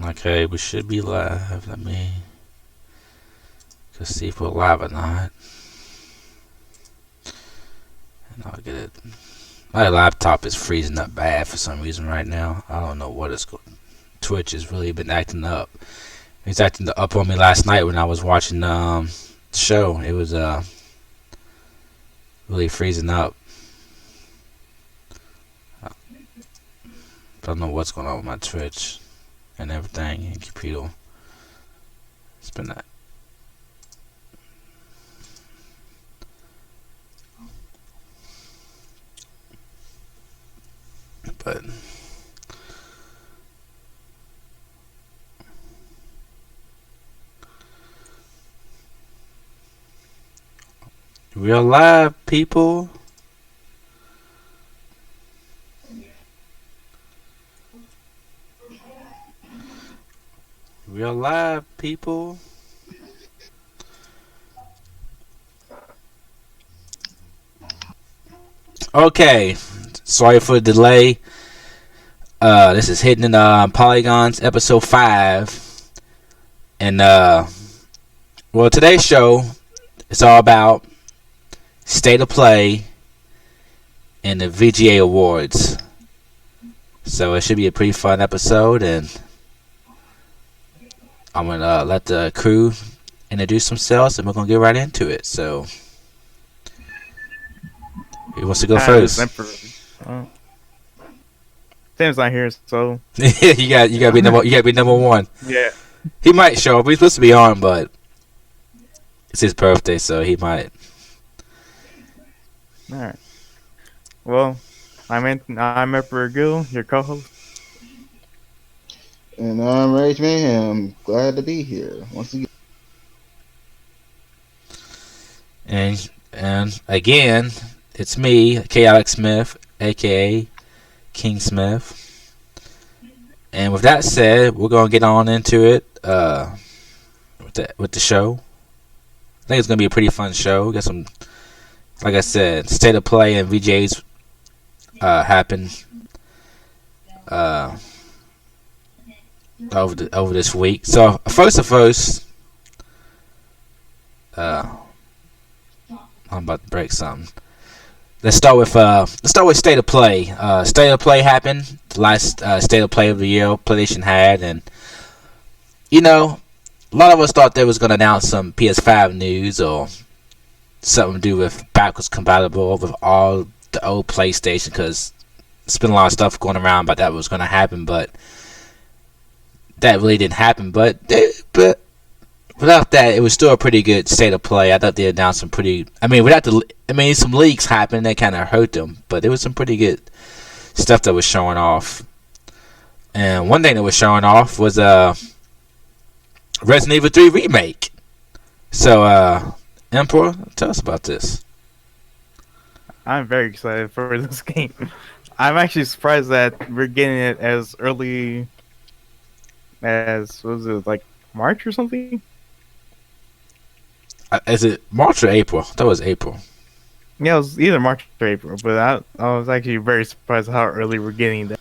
Okay, we should be live. Let me just see if we're live or not. And I'll get it. My laptop is freezing up bad for some reason right now. I don't know what it's going. Twitch has really been acting up. It was acting up on me last night when I was watching the show. It was really freezing up. I don't know what's going on with my Twitch and everything and computer. It's been that. But we're live, people. We're live, people. Okay, sorry for the delay. This is Hidden in Polygons, episode 5. And, well, today's show is all about State of Play and the VGA Awards. So it should be a pretty fun episode, and I'm going to let the crew introduce themselves, and we're going to get right into it. So, who wants to go first? Sam's not here, so you got to be number one. Yeah, he might show up. He's supposed to be on, but it's his birthday, so he might. All right. Well, I'm Emperor Gil, your co-host, and I'm Rage Mayhem. Glad to be here once again. And again, it's me, K. Alex Smith, aka King Smith. And with that said, we're gonna get on into it with the show. I think it's gonna be a pretty fun show. Got some, like I said, State of Play and VJs happen over this week. So first, I'm about to break something. Let's start with State of Play. State of Play happened. The last State of Play of the year PlayStation had, and you know, a lot of us thought they was gonna announce some PS5 news or something to do with backwards compatible with all the old PlayStation, because there's been a lot of stuff going around about that was gonna happen, but that really didn't happen. But without that, it was still a pretty good State of Play. I thought they announced some pretty. Some leaks happened that kind of hurt them, but there was some pretty good stuff that was showing off. And one thing that was showing off was Resident Evil 3 remake. So, Emperor, tell us about this. I'm very excited for this game. I'm actually surprised that we're getting it as early as, what was it, like March or something? Is it March or April? That was April. Yeah, it was either March or April, but I was actually very surprised how early we're getting that.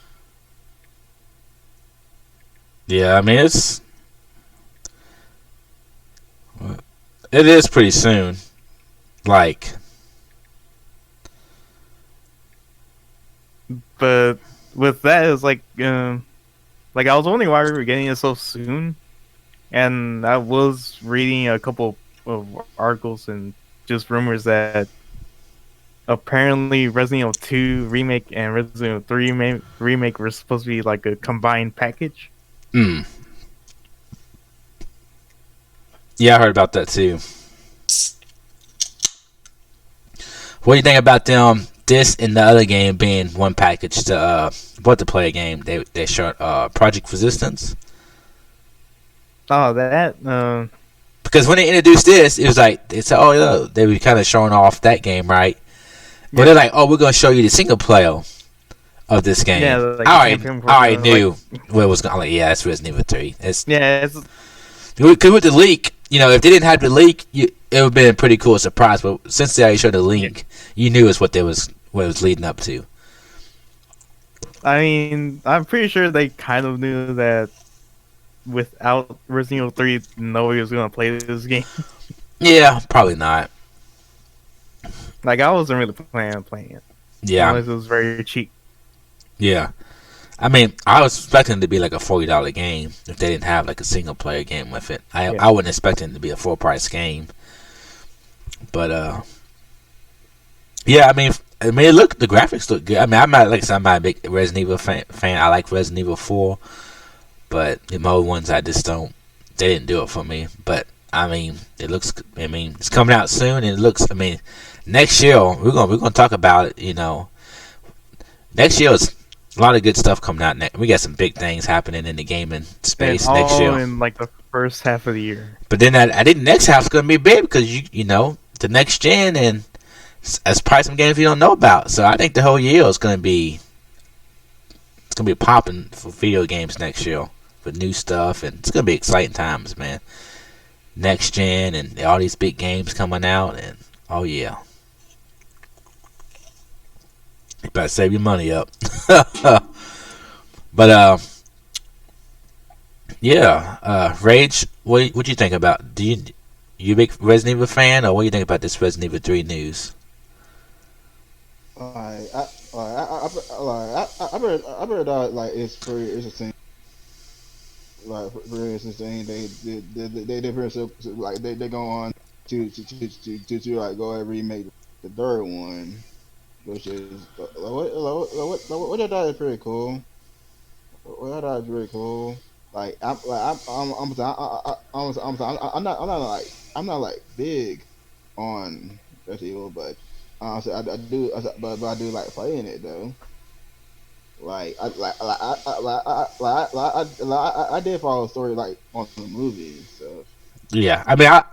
Yeah, I mean, it is pretty soon. But with that, it's like I was wondering why we were getting it so soon, and I was reading a couple of articles and just rumors that apparently Resident Evil 2 remake and Resident Evil 3 remake were supposed to be like a combined package. Yeah, I heard about that too. What do you think about them? This and the other game being one package to play a game. They showed Project Resistance. Oh, that because when they introduced this, it was like they said, "Oh, yeah," they were kind of showing off that game, right? But they're like, "Oh, we're gonna show you the single player of this game." Yeah, like I already knew what it was going. Like, yeah, it's Resident Evil 3. Because with the leak, you know, if they didn't have the leak, it would have been a pretty cool surprise. But since they already showed the link, you knew it's what it was leading up to. I mean, I'm pretty sure they kind of knew that without Resident Evil 3, nobody was gonna play this game. Yeah, probably not. Like, I wasn't really planning on playing it Yeah, unless it was very cheap. yeah. I mean, I was expecting it to be like a $40 game if they didn't have like a single player game with it. Yeah. I wasn't expecting it to be a full price game, but yeah. I mean, the graphics look good. I mean, I'm not like I said, I'm not a big Resident Evil fan. I like Resident Evil 4, but the other ones I just don't. They didn't do it for me. But I mean, it looks. I mean, it's coming out soon, and it looks. I mean, next year we're gonna talk about it. You know, next year is a lot of good stuff coming out. We got some big things happening in the gaming space And next all year. in like the first half of the year. But then I think the next half's gonna be big because you know the next gen and that's probably some games you don't know about. So I think the whole year is gonna be popping for video games next year with new stuff, and it's gonna be exciting times, man. Next gen and all these big games coming out, and oh yeah, you better save your money up. But yeah, Rage, what you think about? You a big Resident Evil fan, or what do you think about this Resident Evil 3 news? I heard that like it's pretty interesting. Like for instance, they like they go on to like go ahead and remake the third one, which is what I thought is pretty cool. What I thought is really cool. Like I'm not like big on Resident Evil, but so but I do like playing it though. Like I did follow the story like on the movies. So Yeah, I mean, a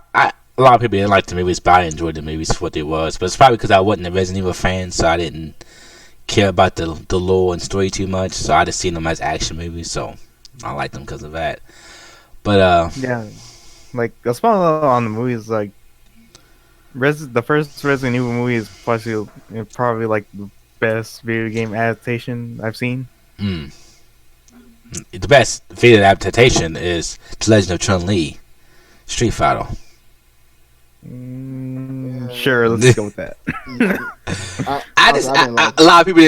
lot of people didn't like the movies, but I enjoyed the movies for what they was. But it's probably because I wasn't a Resident Evil fan, so I didn't care about the lore and story too much. So I just seen them as action movies, so I liked them because of that. But Yeah. Like, a small on the movies, like, the first Resident Evil movie is probably like the best video game adaptation I've seen. The best video adaptation is The Legend of Chun-Li, Street Fighter. Sure, let's go with that. A lot of people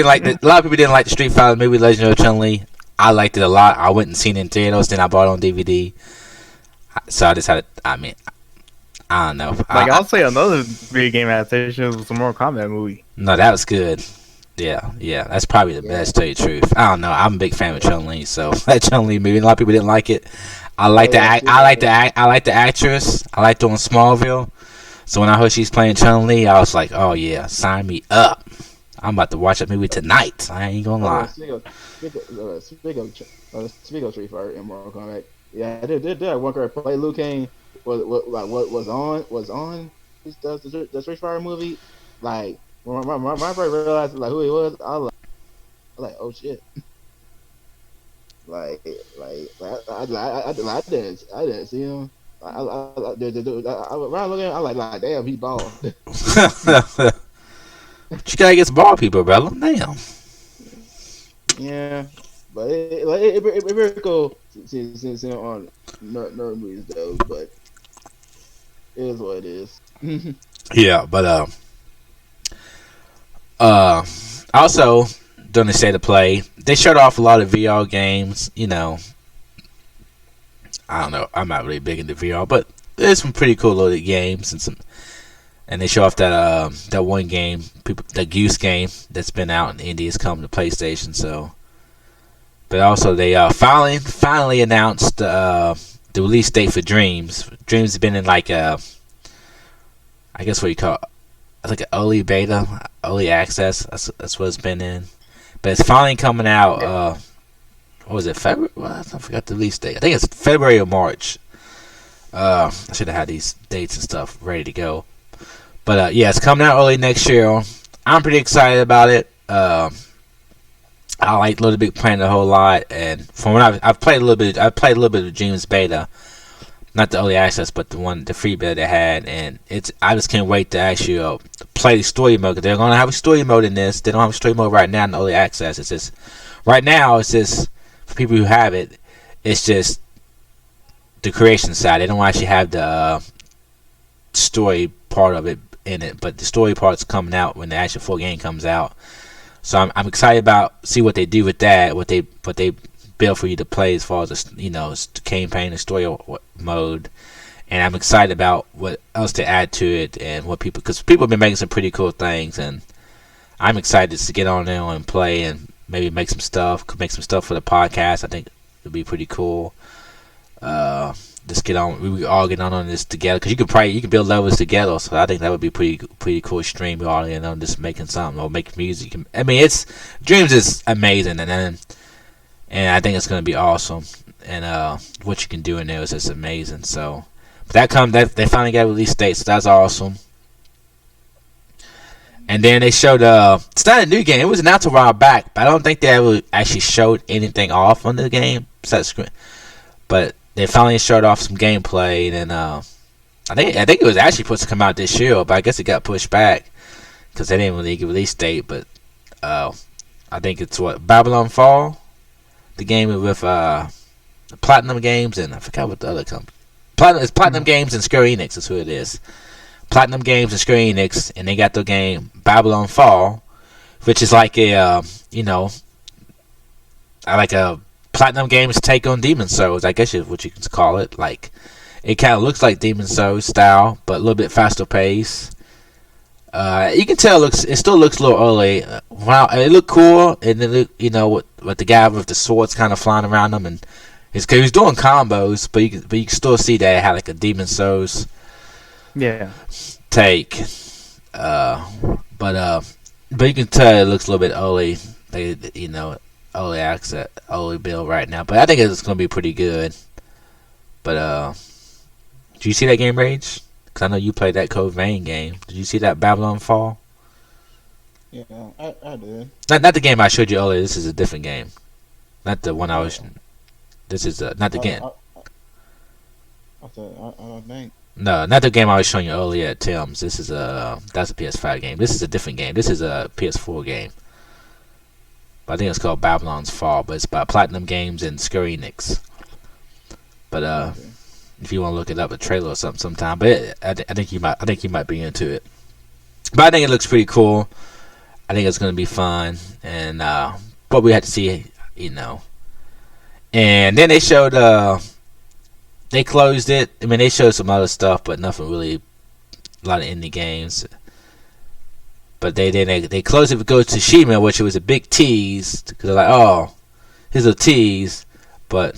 didn't like the Street Fighter movie Legend of Chun-Li. I liked it a lot. I went and seen it in theaters, then I bought it on DVD. So I just had to, I mean, I don't know. Like, I'll say another video game adaptation was the Mortal Kombat movie. No, that was good. Yeah, that's probably the best, to tell you the truth. I don't know. I'm a big fan of Chun-Li, so that Chun-Li movie, a lot of people didn't like it. I like the actress. I liked her on Smallville. So when I heard she's playing Chun-Li, I was like, oh yeah, sign me up. I'm about to watch that movie tonight. I ain't gonna lie. Speak of Street Fighter and Mortal Kombat. Yeah, did that one girl play Liu Kang? Was on the Street Fighter movie? Like when my first realized like who he was, I was like oh shit. I didn't see him. I around looking, I like damn, he bald. But you gotta get some ball people, brother. Damn. Yeah, but it very cool seeing on nerd movies though. But it is what it is. Yeah, but also during the state of play, they showed off a lot of VR games. You know, I don't know. I'm not really big into VR, but there's some pretty cool loaded games and they show off that one game, the Goose game that's been out in India is coming to PlayStation. So, but also they finally announced the release date for Dreams. Dreams has been in like I guess what you call like an early beta, early access. That's what it's been in. But it's finally coming out. What was it? February? Well, I forgot the release date. I think it's February or March. I should have had these dates and stuff ready to go. But yeah, it's coming out early next year. I'm pretty excited about it. I like Little Big Planet a whole lot, and from what I've played a little bit. I played a little bit of Dreams beta, not the early access, but the free beta they had, and I just can't wait to actually play the story mode. Cause they're gonna have a story mode in this. They don't have a story mode right now in the early access. It's just right now. It's just for people who have it. It's just the creation side. They don't actually have the story part of it in it, but the story part's coming out when the actual full game comes out. So I'm excited about see what they do with that. What they build for you to play as far as the campaign and story mode, and I'm excited about what else to add to it and what because people have been making some pretty cool things, and I'm excited to get on there and play and maybe make some stuff for the podcast. I think it'd be pretty cool. Just get on. We all get on this together because you can build levels together. So I think that would be pretty cool stream. We all just making something or make music. I mean, Dreams is amazing, and I think it's gonna be awesome. And what you can do in there is just amazing. So, but they finally got a release date, so that's awesome. And then they showed it's not a new game. It was announced a while back, but I don't think they ever actually showed anything off on the game set screen. But they finally showed off some gameplay, and I think it was actually supposed to come out this year, but I guess it got pushed back because they didn't really give a release date. But I think it's Babylon Fall, the game with Platinum Games, and I forgot what the other company. It's Platinum Games and Square Enix. That's who it is. Platinum Games and Square Enix, and they got the game Babylon Fall, which is like a Platinum Games take on Demon Souls, I guess is what you can call it. Like, it kind of looks like Demon Souls style, but a little bit faster pace. You can tell it still looks a little early. Wow, it looked cool, and then with the guy with the swords kind of flying around him, and he was doing combos, but you can still see that it had like a Demon Souls take. But you can tell it looks a little bit early. Early access, early build right now, but I think it's gonna be pretty good. But did you see that game, Rage? Because I know you played that Code Vein game. Did you see that Babylon Fall? Yeah, I did. Not the game I showed you earlier. This is a different game. Not the one I was. This is not the game. I don't think. No, not the game I was showing you earlier at Tim's. This is that's a PS5 game. This is a different game. This is a PS4 game. But I think it's called Babylon's Fall, but it's by Platinum Games and Square Enix. But if you want to look it up, a trailer or something sometime. But I think you might be into it. But I think it looks pretty cool. I think it's gonna be fun, and but we had to see, And then they showed they closed it. I mean, they showed some other stuff, but nothing really. A lot of indie games. But they closed it with Ghost of Tsushima, which was a big tease, because they're like, oh, here's a tease, but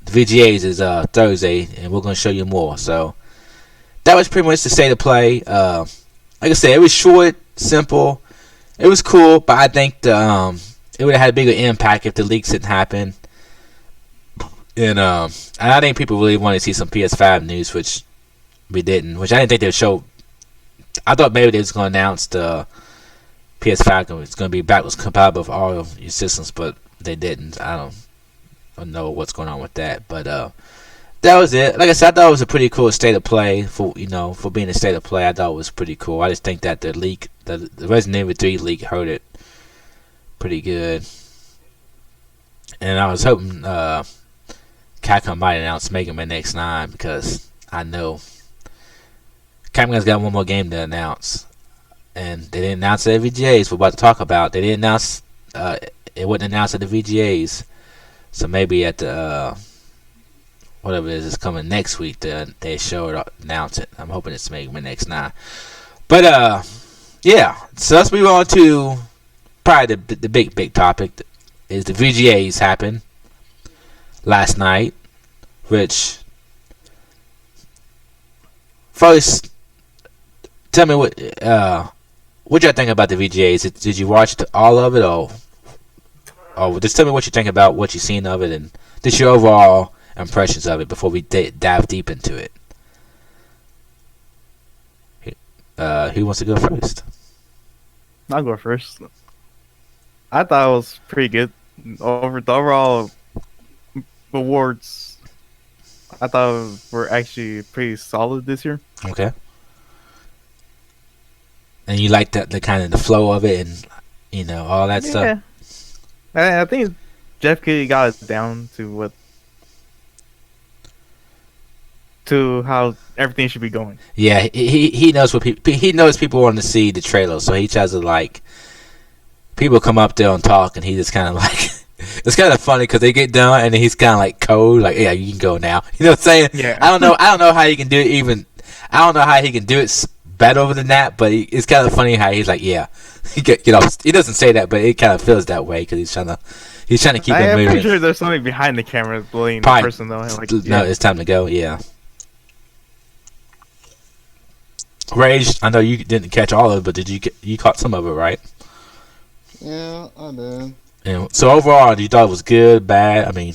the VGAs is Thursday, and we're going to show you more. So that was pretty much the state of play. Like I said, it was short, simple, it was cool, but I think it would have had a bigger impact if the leaks didn't happen. And I think people really wanted to see some PS5 news, which we didn't, which I didn't think they would show. I thought maybe they was going to announce the PS5 it's going to be backwards compatible with all of your systems, but they didn't. I don't know what's going on with that, but that was it. Like I said, I thought it was a pretty cool state of play for being a state of play. I thought it was pretty cool. I just think that the leak, the Resident Evil 3 leak, hurt it pretty good, and I was hoping Capcom might announce Mega Man X9, because I know Capcom's got one more game to announce, and they didn't announce it at VGAs. We're about to talk about. They didn't announce. It wasn't announced at the VGAs, so maybe at the whatever it is coming next week, they show it, announce it. I'm hoping it's Mega Man X9. But yeah. So let's move on to probably the big topic is the VGAs happened last night, which first. Tell me what you think about the VGAs. Did you watch all of it, or just tell me what you think about what you've seen of it, and just your overall impressions of it before we dive deep into it. Who wants to go first? I'll go first. I thought it was pretty good. The overall awards, I thought were actually pretty solid this year. Okay. And you like the kind of the flow of it and all that stuff. Yeah, I think Jeff Keighley got it down to how everything should be going. Yeah, he knows what people want to see the trailer, so he tries to like people come up there and talk, and he just kind of like it's kind of funny because they get done and then he's kind of like cold, like yeah, you can go now. You know what I'm saying? Yeah. I don't know how he can do it even. I don't know how he can do it better than that, but it's kind of funny how he's like yeah, he doesn't say that, but it kind of feels that way because he's trying to keep it I'm moving. pretty sure there's something behind the camera bullying the Probably- person though. Like, No, it's time to go. Yeah. Rage, I know you didn't catch all of it, but you caught some of it, right? Yeah, I did. And so overall, you thought it was good, bad? I mean,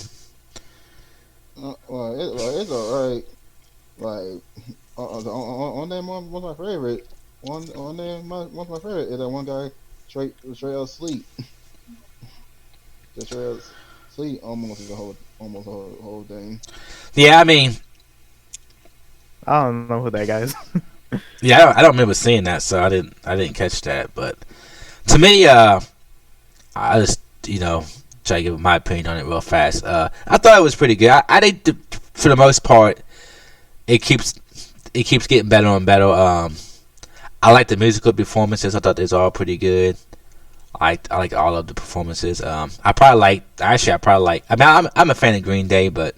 It's alright. Like, on that one was my favorite. One of my favorite is that one guy straight up asleep. Just straight up asleep almost the whole thing. yeah, I mean, I don't know who that guy is. yeah, I don't remember seeing that, so I didn't catch that. But to me, I just try to give my opinion on it real fast. I thought it was pretty good. I think for the most part, it keeps getting better and better. I like the musical performances. I thought they was all pretty good. I like all of the performances. I'm a fan of Green Day, but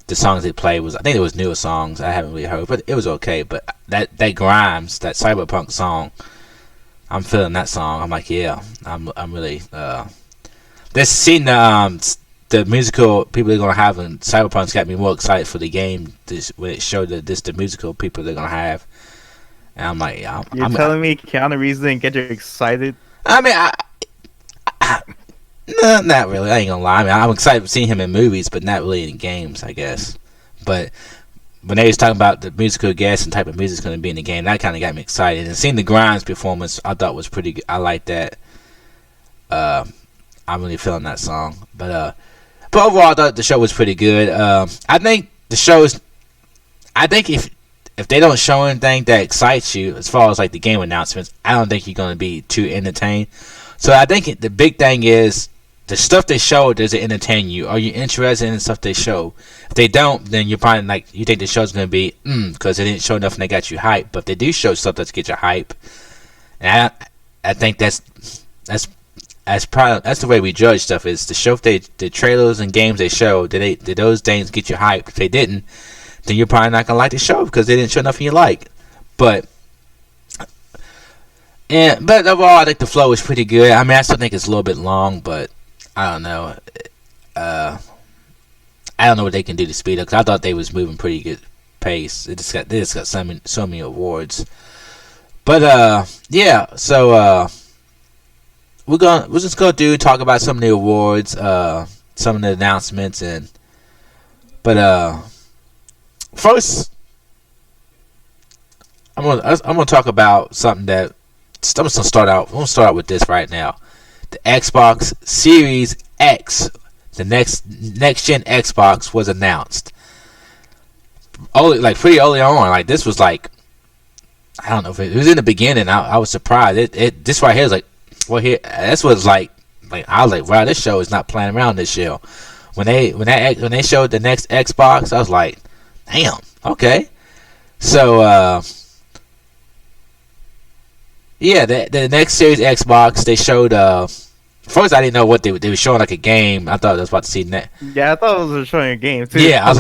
the songs they played I think it was newer songs I haven't really heard, but it was okay. But that Grimes, that cyberpunk song, I'm feeling that song. I'm like, yeah, I'm really this seeing the musical people they're gonna have in Cyberpunk's got me more excited for the game. When it showed the musical people they're gonna have, and I'm like, You're telling me Keanu Reeves didn't get you excited? I mean, no, not really. I ain't gonna lie. I mean, I'm excited for seeing him in movies, but not really in games, I guess. But when they was talking about the musical guests and type of music's gonna be in the game, that kind of got me excited. And seeing the Grimes performance, I thought was pretty good. I like that. I'm really feeling that song, but overall, I thought the show was pretty good. I think the shows. I think if they don't show anything that excites you, as far as like the game announcements, I don't think you're gonna be too entertained. So I think the big thing is the stuff they show. Does it entertain you? Are you interested in the stuff they show? If they don't, then you're probably like you think the show's gonna be because they didn't show nothing that got you hype. But if they do show stuff that get you hype, and I think that's the way we judge stuff is to show if the trailers and games they show did those things get you hyped. If they didn't, then you're probably not gonna like the show because they didn't show nothing you like. But overall, I think the flow is pretty good. I mean, I still think it's a little bit long, but I don't know. I don't know what they can do to speed up because I thought they was moving pretty good pace. They just got so many awards. But yeah, so we're just gonna talk about some of the awards, some of the announcements, but first I'm gonna talk about something that I'm gonna start out with this right now. The Xbox Series X, the next gen Xbox was announced. Pretty early on, like this was like I don't know if it was in the beginning. I was surprised. This right here is like. Well, here that's what's like I was like, wow, this show is not playing around this year. When they showed the next Xbox, I was like, damn, okay. So yeah, the next series Xbox they showed. First, I didn't know what they were showing like a game. I thought I was about to see that. Yeah, I thought it was showing a game too. Yeah, I was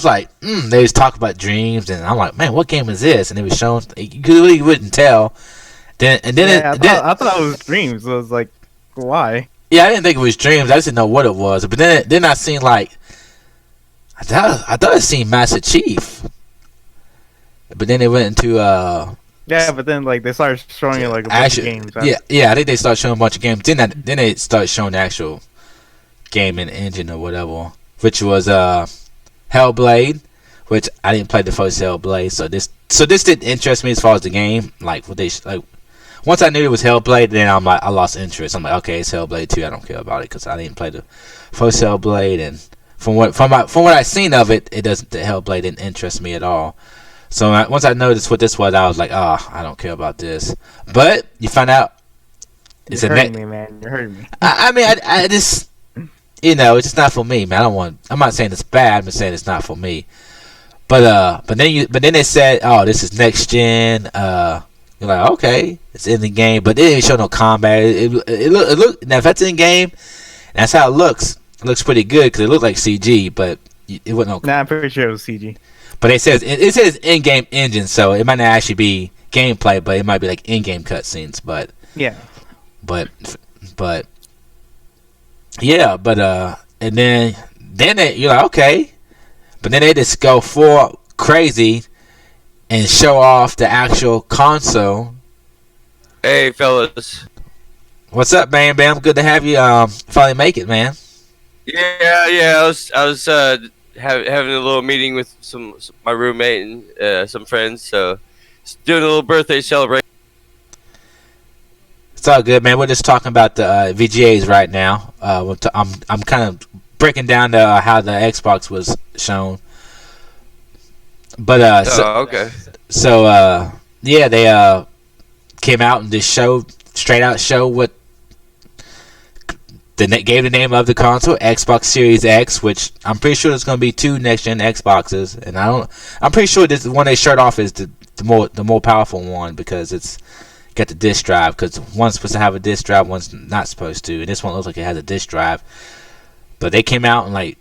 like, they was talking about dreams, and I'm like, man, what game is this? And it was showing. You really wouldn't tell. I thought it was dreams. I was like, why? Yeah, I didn't think it was dreams. I just didn't know what it was. But then I seen like, I thought it seemed Master Chief. But then they went into yeah, but then like they started showing you like a bunch of games. Yeah, I think they started showing a bunch of games. Then they started showing the actual game and engine or whatever, which was Hellblade, which I didn't play the first Hellblade. So this didn't interest me as far as the game. Like what they like. Once I knew it was Hellblade, then I lost interest. I'm like, okay, it's Hellblade 2. I don't care about it because I didn't play the first Hellblade, and from what I've seen of it, it doesn't. The Hellblade didn't interest me at all. So once I noticed what this was, I was like, oh, I don't care about this. But you find out it's You're a hurting net. me, man. You're hurting me. I mean, I just, it's just not for me, man. I don't want. I'm not saying it's bad. I'm just saying it's not for me. But then they said, oh, this is next gen. You're like, okay, it's in the game, but they didn't show no combat. It look now if that's in game, that's how it looks. It looks pretty good because it looked like CG, but it wasn't no. Nah, I'm pretty sure it was CG. But it says in-game engine, so it might not actually be gameplay, but it might be like in-game cutscenes. But Yeah. but but yeah, and then you're like, okay, but then they just go full crazy and show off the actual console. Hey, fellas. What's up, Bam Bam? Good to have you. Finally make it, man. Yeah. I was having a little meeting with my roommate and some friends. So, just doing a little birthday celebration. It's all good, man. We're just talking about the VGAs right now. I'm kind of breaking down how the Xbox was shown. But Okay. so yeah, they came out and just straight out show what gave the name of the console, Xbox Series X, which I'm pretty sure there's going to be 2 next gen Xboxes, and I'm pretty sure this one they showed off is the more powerful one because it's got the disc drive, because one's supposed to have a disc drive, one's not supposed to, and this one looks like it has a disc drive. But they came out and like,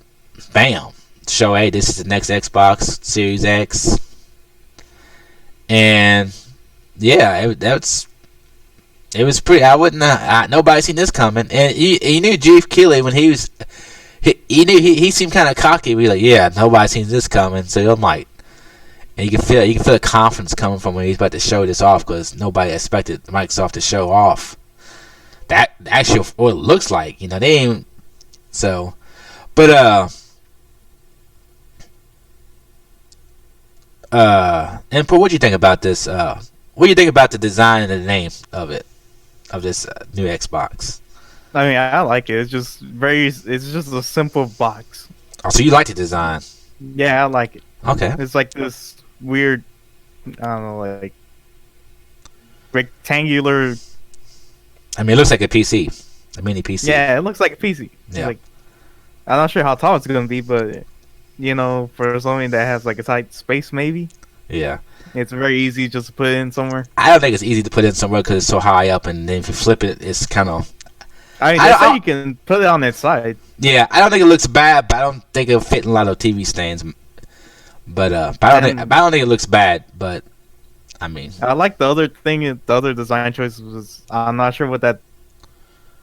bam, show, hey, this is the next Xbox Series X, and yeah, it was pretty. I wouldn't. Nobody seen this coming, and he knew Jeff Keighley when he was. He knew he seemed kind of cocky. He was like, yeah, nobody seen this coming. So I'm like, and you can feel the confidence coming from when he's about to show this off because nobody expected Microsoft to show off that actually what it looks like. They ain't so, but Emperor, what do you think about this? What do you think about the design and the name of this new Xbox? I mean, I like it. It's just a simple box. Oh, so you like the design? Yeah, I like it. Okay. It's like this weird, I don't know, like rectangular. I mean, it looks like a PC, a mini PC. Yeah, it looks like a PC. Yeah. Like, I'm not sure how tall it's gonna be, but for something that has like a tight space, maybe Yeah. it's very easy just to put it in somewhere. I don't think it's easy to put in somewhere because it's so high up, and then if you flip it, it's kind of. I mean, I they don't- say you can put it on its side. Yeah, I don't think it looks bad, but I don't think it'll fit in a lot of TV stands. But I don't think it looks bad. But I mean, I like the other thing. The other design choice was I'm not sure what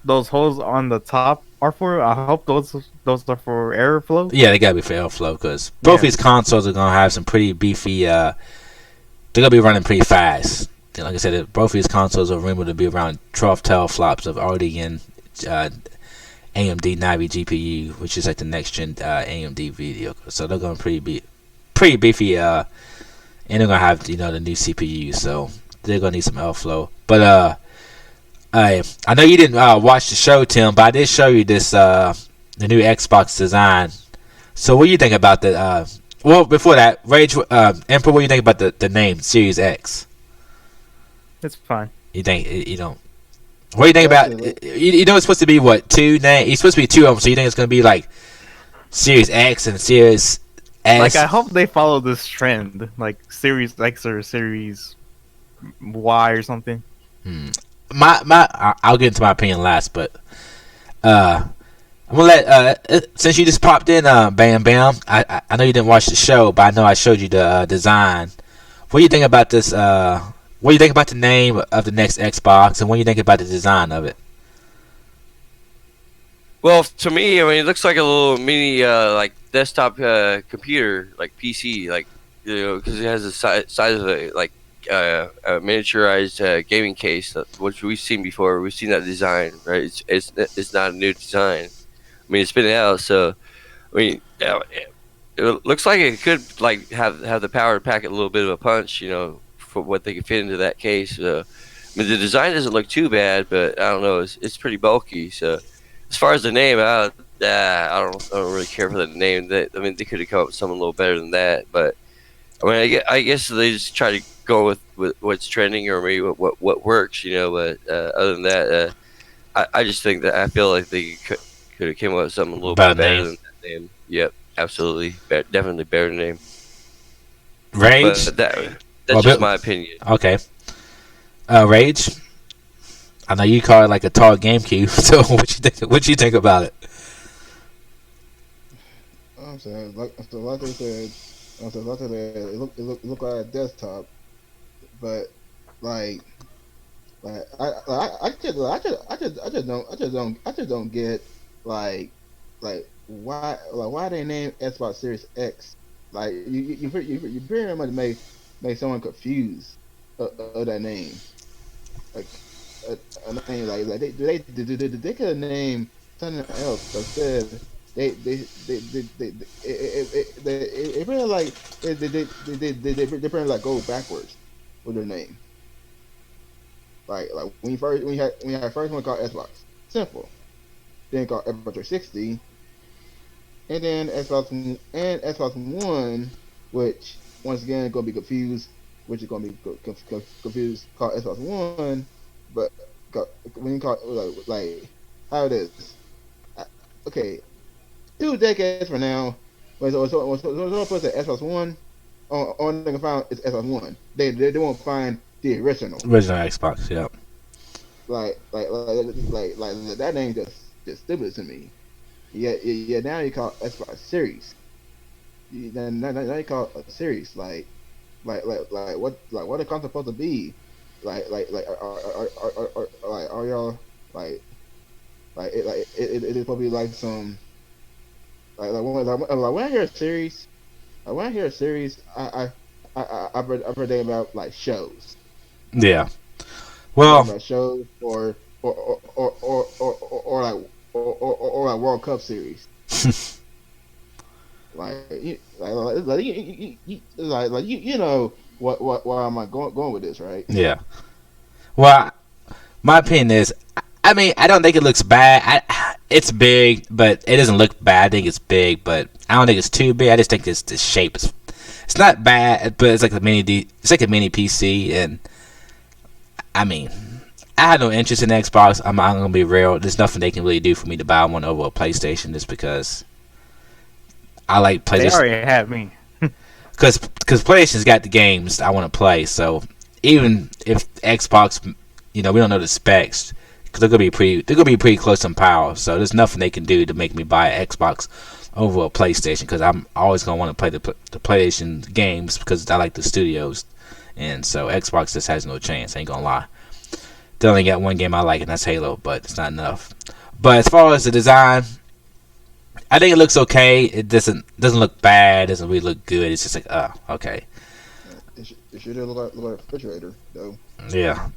those holes on the top are for. I hope those are for airflow. yeah, they gotta be for airflow because both Yeah. these consoles are gonna have some pretty beefy. They're gonna be running pretty fast. Like I said, both of these consoles are rumored to be around 12 teraflops of RDN AMD Navi GPU, which is like the next gen AMD video. So they're going to pretty beefy, and they're gonna have the new CPU. So they're gonna need some airflow. But I know you didn't watch the show, Tim, but I did show you this the new Xbox design. So what do you think about the? Well, before that, Rage Emperor, what do you think about the name Series X? It's fine. You think you don't? What do you think about? It's supposed to be what 2 name? It's supposed to be 2 of them. So you think it's gonna be like Series X and Series S? Like, I hope they follow this trend, like Series X or Series Y or something. I'll get into my opinion last, but I'm gonna let since you just popped in, Bam Bam. I know you didn't watch the show, but I know I showed you the design. What do you think about this? What do you think about the name of the next Xbox, and what do you think about the design of it? Well, to me, I mean, it looks like a little mini, like desktop computer, like PC, like because it has the size of a a miniaturized gaming case, which we've seen before. We've seen that design, right? It's not a new design. I mean, it's been out, so I mean, it looks like it could like have the power to pack a little bit of a punch, for what they can fit into that case. I mean, the design doesn't look too bad, but I don't know, it's pretty bulky. So as far as the name, I don't really care for the name. I mean, they could have come up with something a little better than that. But I mean, I guess they just try to go with what's trending or maybe what works, you know. But other than that, I just think that I feel like they could have came up with something a little Better bit better name. than that name. Yep, absolutely, definitely better name. Rage. But that's Well, just my opinion. okay. Rage. I know you call it like a tall GameCube. So what you think? What you think about it? I'm saying, like they said, it look like a desktop, but like, I just don't get like, why they name Xbox Series X? Like, you pretty much make someone confused of that name. Like, a name like they could have named something else, but instead it really like they pretty like go backwards with their name. Like when you had first one called Xbox, simple. Then called Xbox 360, and then Xbox One, which once again gonna be confused, which is gonna be confused called Xbox One, but when you call it like how it is, okay, 2 decades from now, when someone puts an Xbox One, all they can find is Xbox One. They won't find the original. Original Xbox. Yep. Like that name just stupid to me. Yeah. Now you call it Xbox Series. Now you call it a series. What the concept supposed to be? Are y'all it is probably like some when I hear a series, I've heard about like shows. Yeah. Well. About shows or like World Cup series. You know where am I going with this, right? Yeah. Well, my opinion is, I mean, I don't think it looks bad. It's big, but it doesn't look bad. I think it's big, but I don't think it's too big. I just think the shape is. It's not bad, but it's like It's like a mini PC, and I mean, I had no interest in Xbox. I'm gonna be real. There's nothing they can really do for me to buy one over a PlayStation, just because I like PlayStation. They already have me. Because PlayStation's got the games I want to play. So even if Xbox, we don't know the specs, because they're gonna be pretty close in power. So there's nothing they can do to make me buy an Xbox over a PlayStation, because I'm always gonna want to play the PlayStation games because I like the studios, and so Xbox just has no chance. I ain't gonna lie. They only got one game I like, and that's Halo, but it's not enough. But as far as the design, I think it looks okay. It doesn't look bad. It doesn't really look good. It's just like, okay. It should look like a refrigerator, though. Yeah.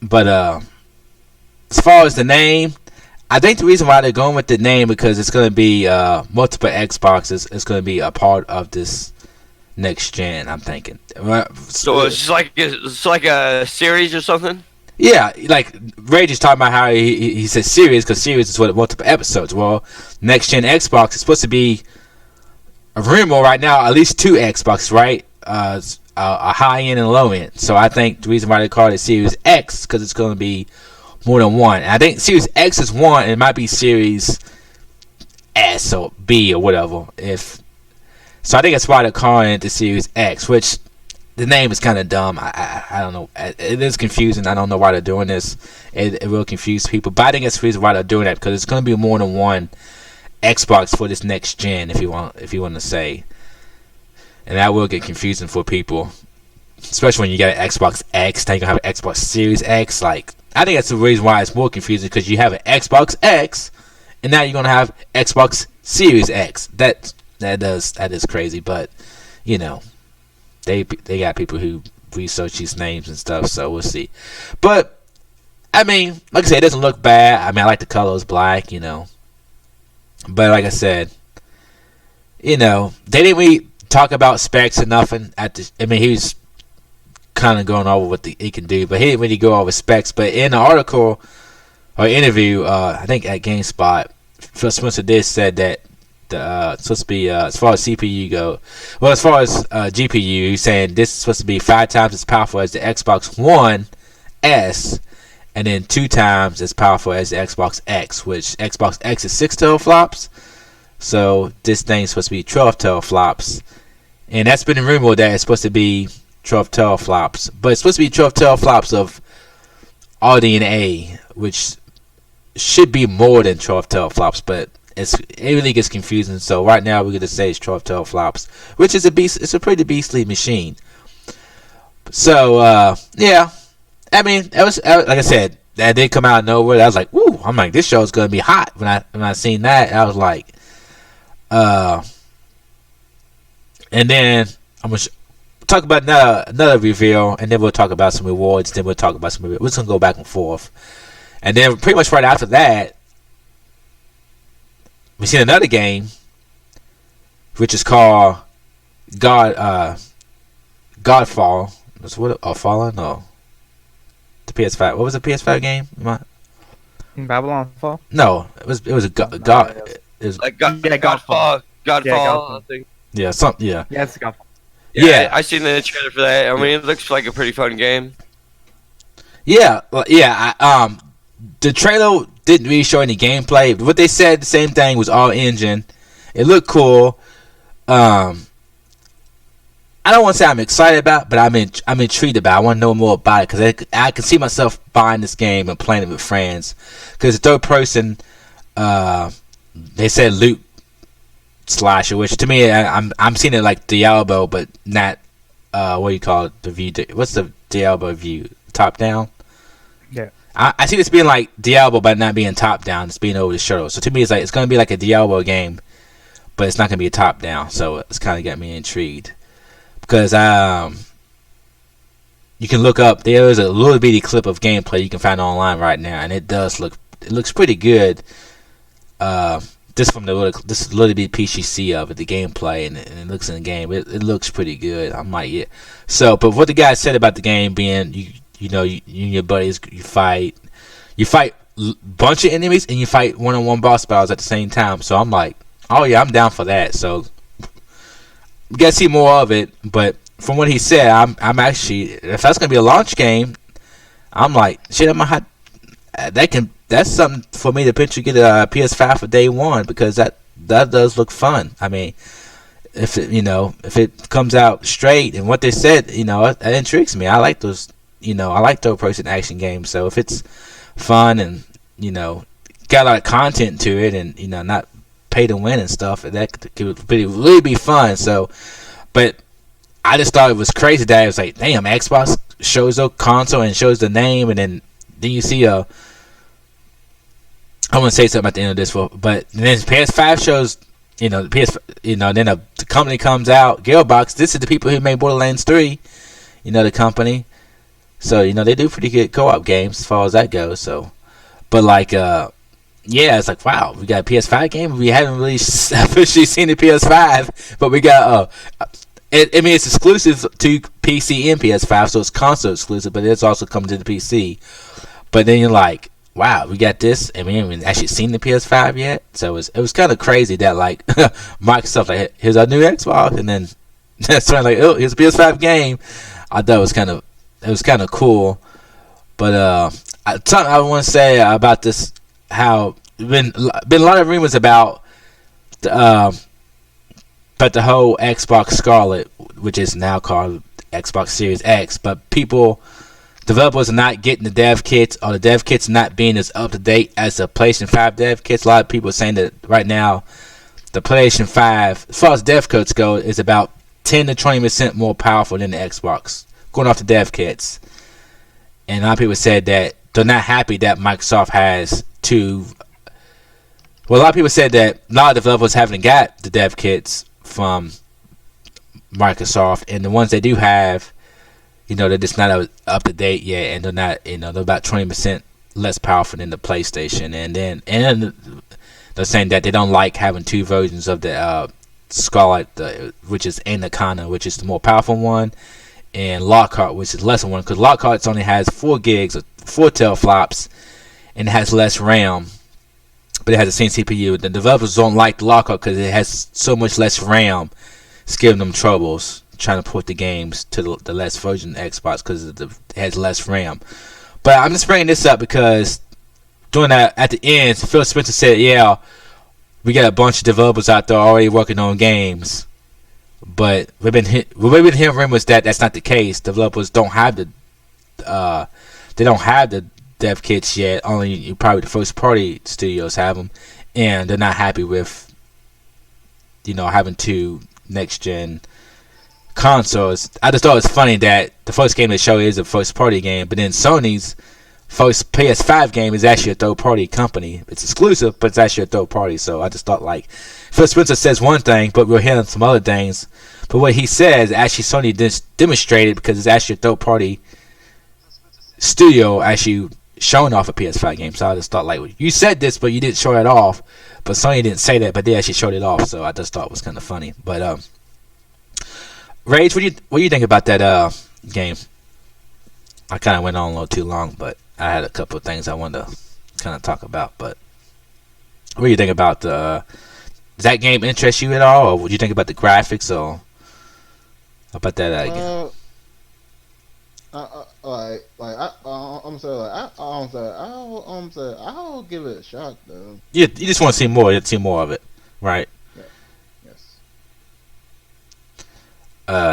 But as far as the name, I think the reason why they're going with the name, because it's going to be multiple Xboxes. It's going to be a part of this next gen, I'm thinking. So it's like a series or something. Yeah, like Ray just talking about how he said series, because series is what multiple episodes. Well, next gen Xbox is supposed to be a rumor right now, at least 2 Xbox, right? A high end and a low end. So I think the reason why they call it Series X, because it's going to be more than one. And I think Series X is one, and it might be Series S or B or whatever. So I think that's why they're calling it the Series X, which the name is kind of dumb. I don't know. It is confusing. I don't know why they're doing this. It will confuse people. But I think that's the reason why they're doing that, because it's going to be more than one Xbox for this next gen, if you want to say. And that will get confusing for people, especially when you get an Xbox X. Now you're going to have an Xbox Series X. Like, I think that's the reason why it's more confusing, because you have an Xbox X, and now you're going to have Xbox Series X. That is crazy, but they got people who research these names and stuff, so we'll see. But I mean, like I said, it doesn't look bad. I mean, I like the colors black, But like I said, they didn't really talk about specs or nothing. He was kind of going over what he can do, but he didn't really go over specs. But in the article, or interview, I think at GameSpot, Phil Spencer did said that the it's supposed to be as far as CPU go, well as far as GPU, he's saying this is supposed to be 5 times as powerful as the Xbox One S, and then 2 times as powerful as the Xbox X, which Xbox X is 6 teraflops, so this thing's supposed to be 12 teraflops, and that's been rumored that it's supposed to be 12 teraflops, but it's supposed to be 12 teraflops of RDNA, which should be more than 12 teraflops, but it really gets confusing. So right now we're gonna say it's 12 teraflops, which is a beast. It's a pretty beastly machine. So yeah, I mean, it was like I said, that did come out of nowhere. I was like, woo! I'm like, this show's gonna be hot. When I seen that, I was like, and then I'm gonna talk about another reveal, and then we'll talk about some rewards. Then we'll talk about some. We're just gonna go back and forth, and then pretty much right after that, we seen another game, which is called Godfall. That's what Fallen? No, the PS5. What was the PS5 game? Babylon Fall. No, it was a God. It was Like Godfall. Godfall, I think. yeah, something. Yeah, Yeah, it's Godfall. Yeah. I seen the trailer for that. I mean, it looks like a pretty fun game. yeah, yeah. The trailer didn't really show any gameplay. What they said, the same thing, was all engine. It looked cool. I don't want to say I'm excited about it, but I'm intrigued about it. I want to know more about it because I can see myself buying this game and playing it with friends. Because the third person, they said loot slasher, which to me, I'm seeing it like Diablo, but not what do you call it? The view. What's the Diablo view? Top down. Yeah. I see this being like Diablo, but not being top down. It's being over the shoulder. So to me, it's going to be like a Diablo game, but it's not going to be a top down. So it's kind of got me intrigued because you can look up. There is a little bitty clip of gameplay you can find online right now, and it looks pretty good. This from the little bit PCC of it, the gameplay, and it looks in the game. It looks pretty good. I might yeah. So, but what the guy said about the game being you know, you and your buddies, you fight bunch of enemies, and you fight one-on-one boss battles at the same time. So I'm like, oh yeah, I'm down for that. So we gotta see more of it. But from what he said, I'm actually, if that's gonna be a launch game, I'm like, shit, that's something for me to potentially get a PS5 for day one, because that does look fun. I mean, if it comes out straight and what they said, that intrigues me. I like those. I like third-person action games. So if it's fun and got a lot of content to it, and not pay to win and stuff, that could really be fun. So, but I just thought it was crazy that it was like, damn, Xbox shows the console and shows the name, and then you see I want to say something at the end of this, but then PS5 shows, the PS, then the company comes out, Gearbox. This is the people who made Borderlands 3, the company. So, they do pretty good co-op games as far as that goes. So, but like, yeah, it's like, wow, we got a PS5 game. We haven't really officially seen the PS5, but we got, it's exclusive to PC and PS5, so it's console exclusive, but it's also coming to the PC. But then you're like, wow, we got this, and we haven't actually seen the PS5 yet. So it was kind of crazy that like Microsoft, like, here's our new Xbox, and then that's when like, oh, here's a PS5 game. I thought it was kind of cool. But something I want to say about this, how been a lot of rumors about the whole Xbox Scarlet, which is now called Xbox Series X, but developers are not getting the dev kits, or the dev kits not being as up to date as the PlayStation 5 dev kits. A lot of people are saying that right now the PlayStation 5, as far as dev kits go, is about 10 to 20% more powerful than the Xbox, going off the dev kits. And a lot of people said that they're not happy that Microsoft has to. Well, a lot of people said that a lot of developers haven't got the dev kits from Microsoft, and the ones they do have, they're just not up to date yet, and they're not, they're about 20% less powerful than the PlayStation. And they're saying that they don't like having two versions of the Scarlet, which is Anaconda, which is the more powerful one, and Lockhart, which is the lesser one, because Lockhart only has 4 gigs or 4 teraflops, and it has less RAM, but it has the same CPU. The developers don't like the lockup because it has so much less RAM. It's giving them troubles trying to port the games to the less version of Xbox because it has less RAM. But I'm just bringing this up because doing that at the end, Phil Spencer said, "Yeah, we got a bunch of developers out there already working on games." But we've been hearing rumors that that's not the case. Developers don't have the dev kits yet. Only probably the first party studios have them, and they're not happy with having two next gen consoles. I just thought it was funny that the first game they show is a first party game, but then Sony's first PS5 game is actually a third party company. It's exclusive, but it's actually a third party. So I just thought, like, Phil Spencer says one thing, but we're hearing some other things. But what he says, actually Sony demonstrated because it's actually a third party studio actually showing off a PS5 game. So I just thought, like, you said this, but you didn't show it off. But Sony didn't say that, but they actually showed it off. So I just thought it was kind of funny. But Rage, what do you think about that game? I kind of went on a little too long, but I had a couple of things I wanted to kind of talk about. But what do you think about does that game interest you at all, or what do you think about the graphics, or how about that game? I'll give it a shot though. You just want to see more. See more of it, right? Yeah. Yes.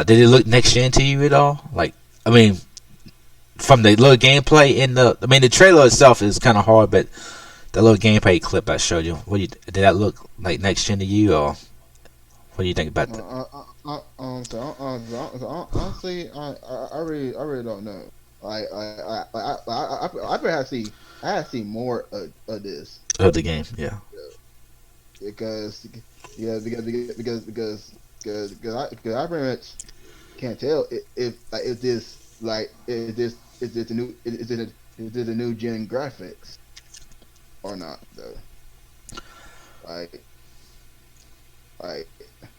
Did it look next gen to you at all? Like, I mean, from the little gameplay the trailer itself is kind of hard, but the little gameplay clip I showed you, did that look like next gen to you, or what do you think about that? Honestly, I really don't know. I have to see more of this Of the game, yeah. because I pretty much can't tell if this the new gen graphics or not though.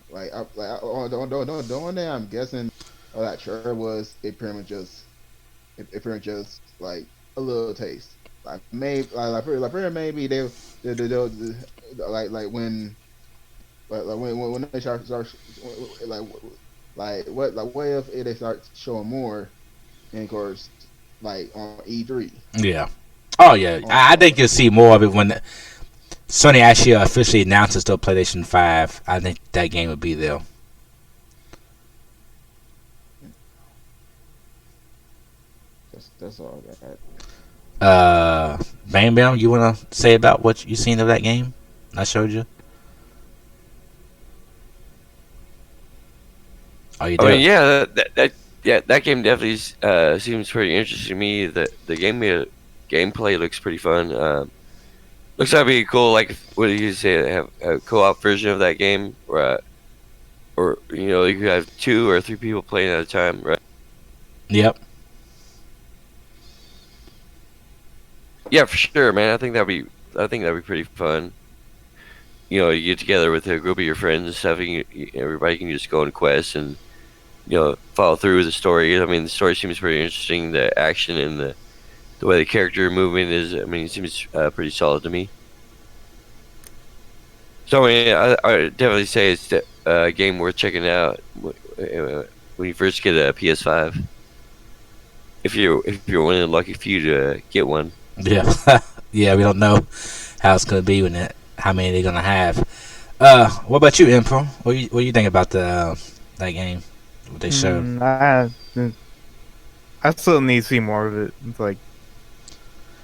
The one thing I'm guessing that sure was it pretty much just like a little taste. Like maybe maybe they when they start what if they start showing more, and of course like on E3. Yeah. Oh yeah, I think you'll see more of it when Sony actually officially announces the PlayStation 5. I think that game will be there. That's all I got. Bam Bam, you wanna say about what you seen of that game I showed you? Are you there? I mean, yeah, that game definitely seems pretty interesting to me. The gameplay looks pretty fun. Looks like it'd be cool. Like, what did you say? Have a co-op version of that game, or you could have 2 or 3 people playing at a time, right? Yep. Yeah, for sure, man. I think that'd be pretty fun. You get together with a group of your friends and stuff. Everybody can just go on quests and follow through with the story. I mean, the story seems pretty interesting. The action and the way the character movement is, I mean, it seems pretty solid to me. So I mean, I would definitely say it's a game worth checking out when you first get a PS5. If you're one of the lucky few to get one. Yeah. Yeah, we don't know how it's gonna be how many they're gonna have. What about you, Emperor? What do you think about that game? What they showed? I still need to see more of it. It's like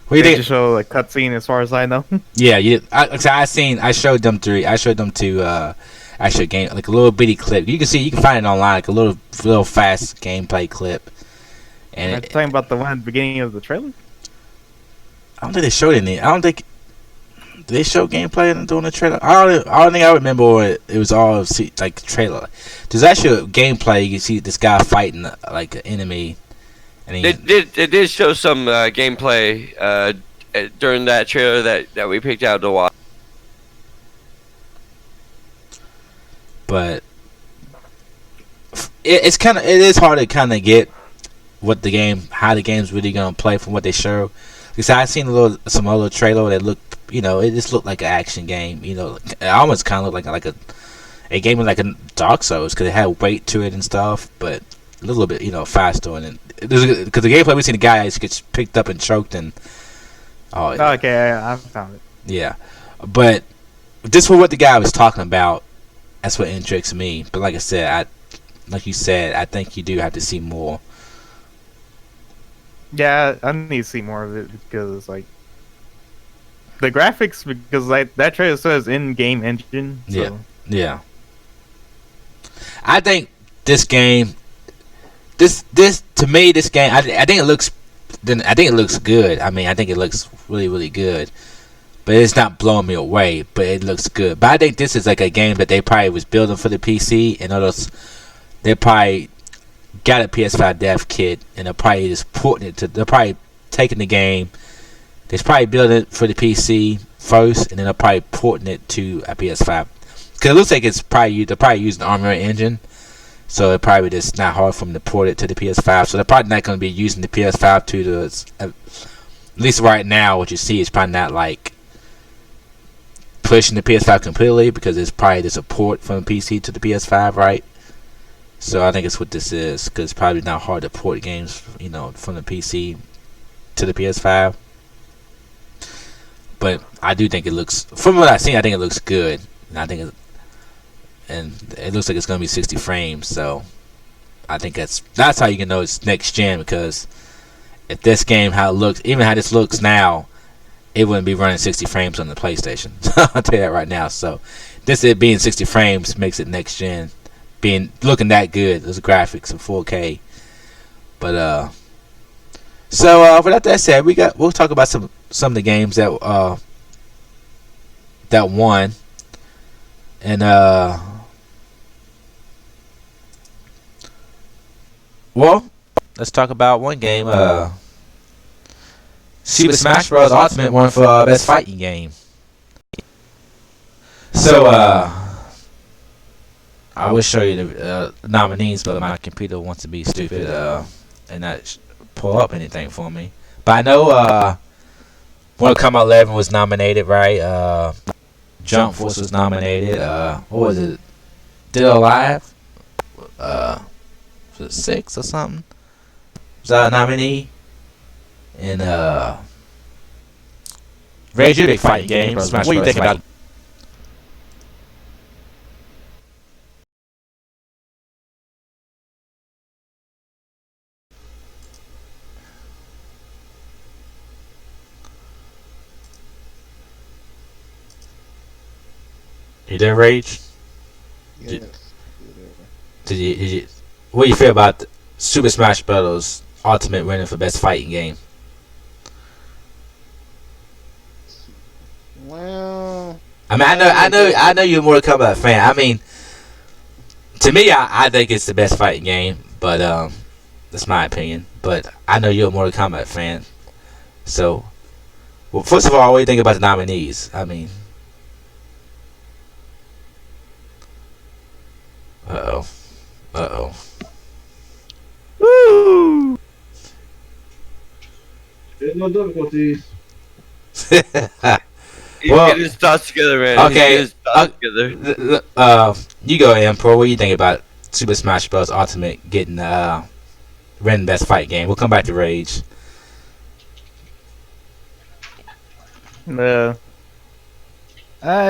What do you they think? just show like cutscene as far as I know. Yeah, I showed them to actually a game, like a little bitty clip. You can find it online, like a little fast gameplay clip. And Are you talking about the one at the beginning of the trailer? I don't think they showed any. I don't think they showed gameplay during the trailer. I don't think I remember it was all like the trailer. There's actually a gameplay. You can see this guy fighting like an enemy. And They did show some gameplay during that trailer that we picked out to watch. But it is hard to kind of get how the game's really gonna play from what they show. Because I seen some other trailer that looked, it just looked like an action game. It almost kind of looked like a game like a Dark Souls because it had weight to it and stuff, but a little bit, faster. And because the gameplay we seen the guy gets picked up and choked and yeah. Okay, I found it. Yeah, but this was what the guy was talking about. That's what intrigues me. But like I said, I think you do have to see more. Yeah, I need to see more of it because like the graphics, because like that trailer says in-game engine. So. Yeah. I think this game, this to me, this game, I think it looks good. I mean, I think it looks really, really good. But it's not blowing me away, but it looks good. But I think this is like a game that they probably was building for the PC, and others, they probably got a PS5 dev kit, and they're probably just porting it to. They're probably taking the game. They're probably building it for the PC first, and then they're probably porting it to a PS5. Because it looks like they're probably using the Unreal Engine, so it probably just not hard for them to port it to the PS5. So they're probably not going to be using the PS5 to the. At least right now, what you see is probably not like pushing the PS5 completely, because it's probably just a port from the PC to the PS5, right? So I think it's what this is, because it's probably not hard to port games, from the PC to the PS5. But I do think it looks, from what I've seen, I think it looks good. And I think it looks like it's going to be 60 frames. So I think that's how you can know it's next gen, because if this game, how it looks, even how this looks now, it wouldn't be running 60 frames on the PlayStation. I'll tell you that right now. So this, it being 60 frames, makes it next gen. Looking that good, those graphics in 4K. But so with that said, we'll talk about some of the games that won, and well, let's talk about one game. Super Smash Bros. Ultimate won for best fighting game. So I will show you the nominees, but my computer wants to be stupid and not pull up anything for me. But I know Mortal Kombat 11 was nominated, right? Jump Force was nominated. What was it? Dead or Alive? Was it 6 or something? Was that a nominee? And Rage, your big fighting game. What do you think about? You there, Rage? Yes. Did you? What do you feel about Super Smash Bros. Ultimate winning for best fighting game? Well, I mean, I know you're a Mortal Kombat fan. I mean, to me, I think it's the best fighting game, but that's my opinion. But I know you're a Mortal Kombat fan, so well, first of all, what do you think about the nominees? I mean, uh oh. Woo! there's no difficulties. Well, Get his thoughts together, man. Okay, Get his thoughts together. You go, Emperor. What do you think about Super Smash Bros. Ultimate getting winning best fight game? We'll come back to Rage. I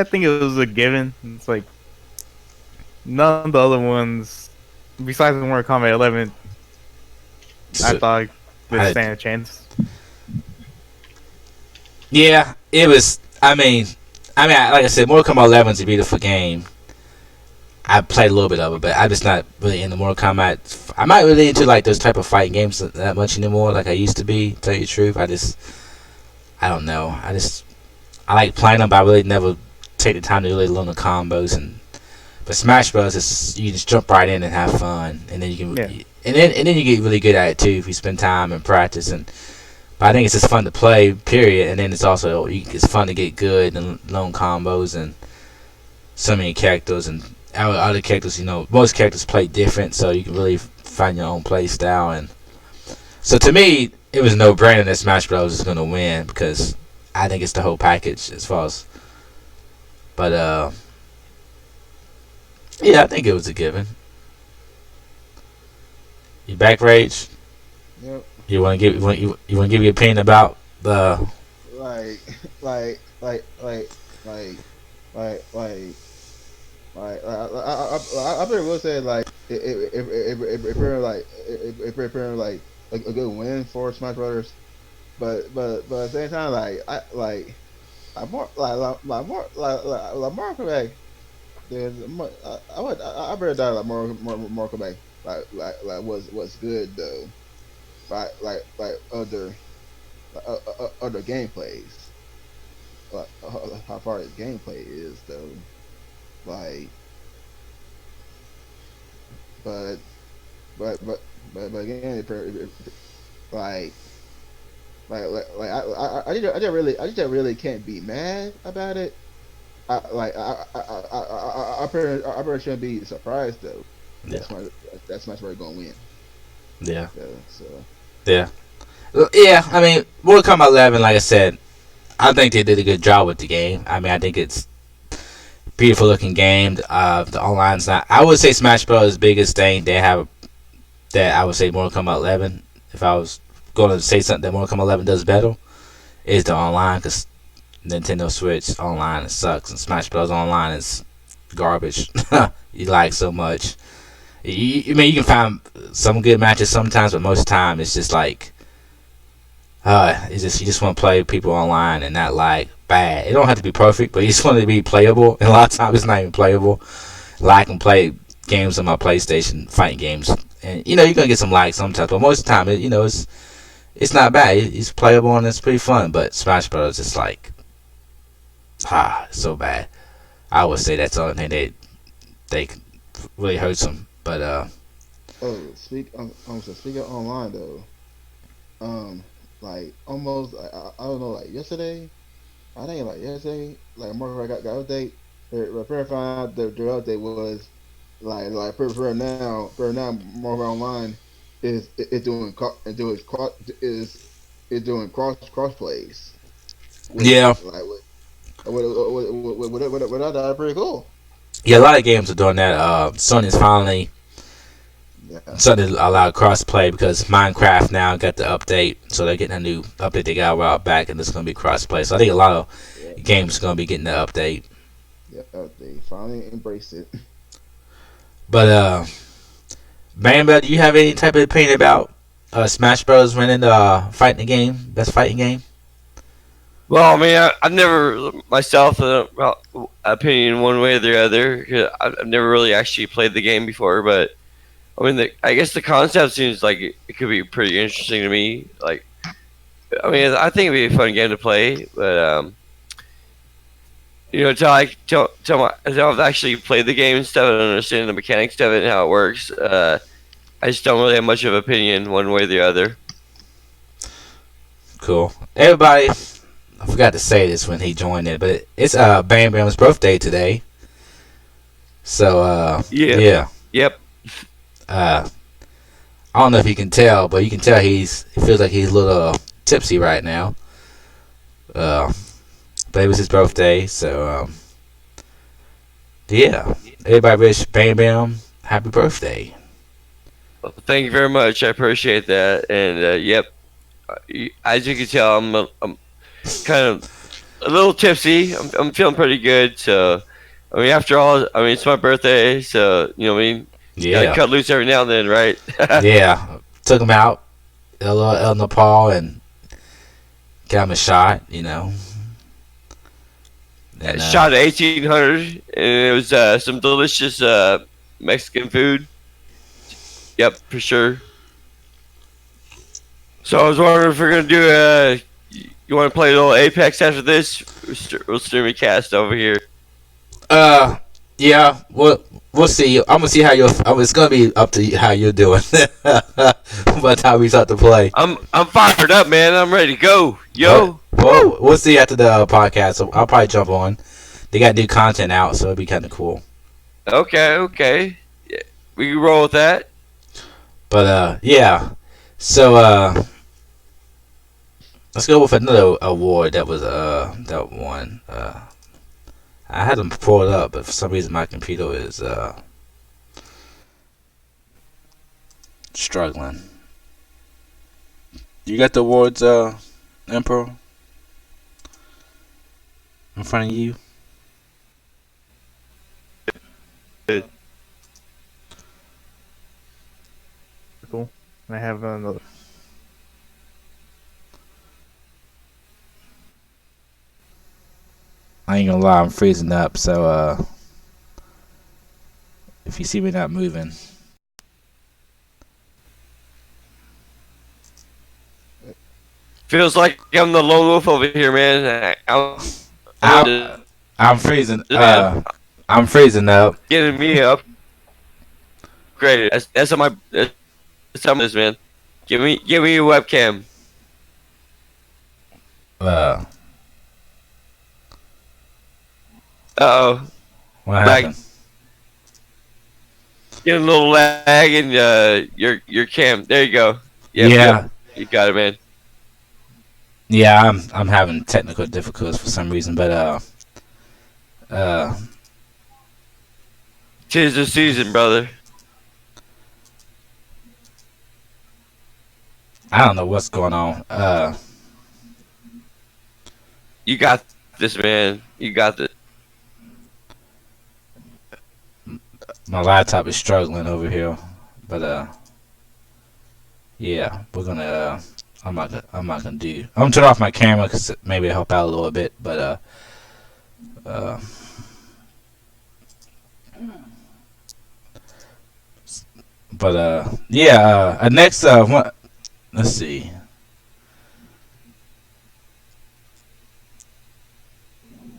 think it was a given. It's like none of the other ones, besides Mortal Kombat 11, I thought would stand a chance. Yeah, it was. I mean, like I said, Mortal Kombat 11 is a beautiful game. I played a little bit of it, but I'm just not really into Mortal Kombat. I'm not really into like those type of fighting games that much anymore, like I used to be. To tell you the truth, I don't know. I like playing them, but I really never take the time to really learn the combos. But Smash Bros. Is you just jump right in and have fun, and then you can, and then you get really good at it too if you spend time and practice. But I think it's just fun to play, period. And then it's also it's fun to get good and learn combos and so many characters and other characters. Most characters play different, so you can really find your own play style. And so to me, it was no brainer that Smash Bros is gonna win because I think it's the whole package as far as. But yeah, I think it was a given. You back, Rage? Yep. You want to give you want to give your opinion about the? Like, like, like, like, like, like, like. I pretty will say like if we're like if we're like a good win for Smash Brothers, but at the same time like more like more Quebec. I better die like more Quebec like was good though. Like other gameplays like how far his gameplay is though like but but again like I just really can't be mad about it. I probably shouldn't be surprised though. Yeah, That's much where gonna win. yeah, So yeah, yeah. I mean, Mortal Kombat 11, like I said, I think they did a good job with the game. I mean, I think it's beautiful looking game. The online's not. I would say Smash Bros. Biggest thing they have that I would say Mortal Kombat 11. If I was going to say something that Mortal Kombat 11 does better, is the online because Nintendo Switch online it sucks and Smash Bros. Online is garbage. You like so much. I mean, you can find some good matches sometimes, but most of the time it's just like, it's just you just want to play people online and not like bad. It don't have to be perfect, but you just want it to be playable. And a lot of times it's not even playable. Like I can play games on my PlayStation, fighting games, and you know you're gonna get some likes sometimes, but most of the time, it's not bad. It's playable and it's pretty fun. But Smash Bros. Is like, it's so bad. I would say that's the only thing they really hurts them. But so speak of online though, like almost I don't know like yesterday. I think like yesterday, like more I got update. Repair found out the update was like for now more online is doing is doing cross plays yeah, with that pretty cool. yeah, a lot of games are doing that. Sony's finally Yeah. starting to allow crossplay because Minecraft now got the update, so they're getting a new update they got a while back, and it's gonna be crossplay. So I think a lot Yeah. of games are gonna be getting the update. Yeah. They finally embraced it. But Bamba, do you have any type of opinion about Smash Bros. Winning the fighting game, best fighting game? Well, I mean, I've never myself opinion one way or the other. 'Cause I've never really actually played the game before, but I mean, I guess the concept seems like it could be pretty interesting to me. Like, I mean, I think it'd be a fun game to play, but until I've actually played the game and stuff and understand the mechanics of it and how it works, I just don't really have much of an opinion one way or the other. Cool. Everybody, I forgot to say this when he joined it, but it's Bam Bam's birthday today. So Yeah. yeah. Yep. I don't know if you can tell, but you can tell he feels like he's a little tipsy right now. But it was his birthday, so yeah. Everybody wish Bam Bam happy birthday. Well, thank you very much. I appreciate that. And yep, as you can tell, I'm kind of a little tipsy. I'm feeling pretty good. So, I mean, after all, I mean, it's my birthday, so you know what I mean. Gotta Yeah, cut loose every now and then, right? yeah. Took him out, a little El Nepal, and got him a shot. And Shot at 1800, and it was some delicious Mexican food. Yep, for sure. So I was wondering if we're gonna do you want to play a little Apex after this? We'll stream a cast over here. yeah. We'll see. I'm gonna see how you're. It's gonna be up to how you're doing. By the time we start to play. I'm fired up, man. I'm ready to go. Yo. Well, we'll see after the podcast. So I'll probably jump on. They got new content out, so it'll be kind of cool. Okay. Yeah, we can roll with that. But yeah. So let's go with another award that was that one. I had them pulled up, but for some reason my computer is struggling. You got the awards, Emperor, in front of you? Cool. I have another. I ain't gonna lie, I'm freezing up, so if you see me not moving. Feels like I'm the lone wolf over here, man. I'm freezing. Yeah. I'm freezing up. Getting me up. Great. That's on my. That's on this, man. Give me your webcam. Uh Oh. what Lag. happened? Getting a little lag in your cam. There you go. Yep, Yeah. yep. You got it, man. Yeah, I'm having technical difficulties for some reason, but Tis the season, brother. I don't know what's going on. You got this, man. You got this. My laptop is struggling over here, but yeah, we're gonna I'm not gonna do. I'm gonna turn off my camera because maybe it'll help out a little bit, yeah. Next, one. Let's see.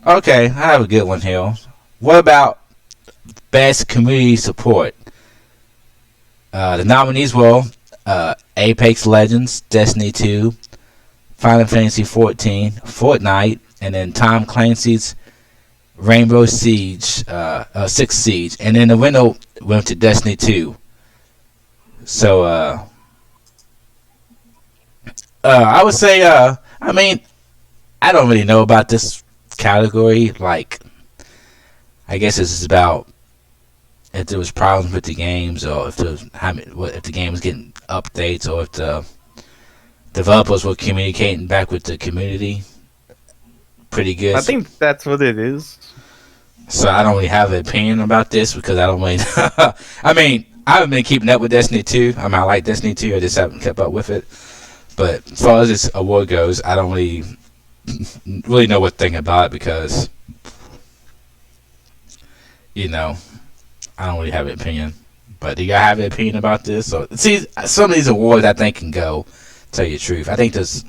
Okay, I have a good one here. What about best community support? The nominees were Apex Legends, Destiny 2, Final Fantasy 14, Fortnite, and then Tom Clancy's Rainbow Siege, 6 Siege, and then the winner went to Destiny 2. So, I would say, I mean, I don't really know about this category. Like, I guess this is about if there was problems with the games, or if there was, if the game was getting updates, or if the developers were communicating back with the community pretty good. I think that's what it is. So I don't really have an opinion about this because I don't really. I mean, I haven't been keeping up with Destiny 2. I mean, I like Destiny 2. I just haven't kept up with it. But as far as this award goes, I don't really know what to think about it because, you know, I don't really have an opinion. But do you guys have an opinion about this? So, see, some of these awards I think can go. Tell you the truth, I think this.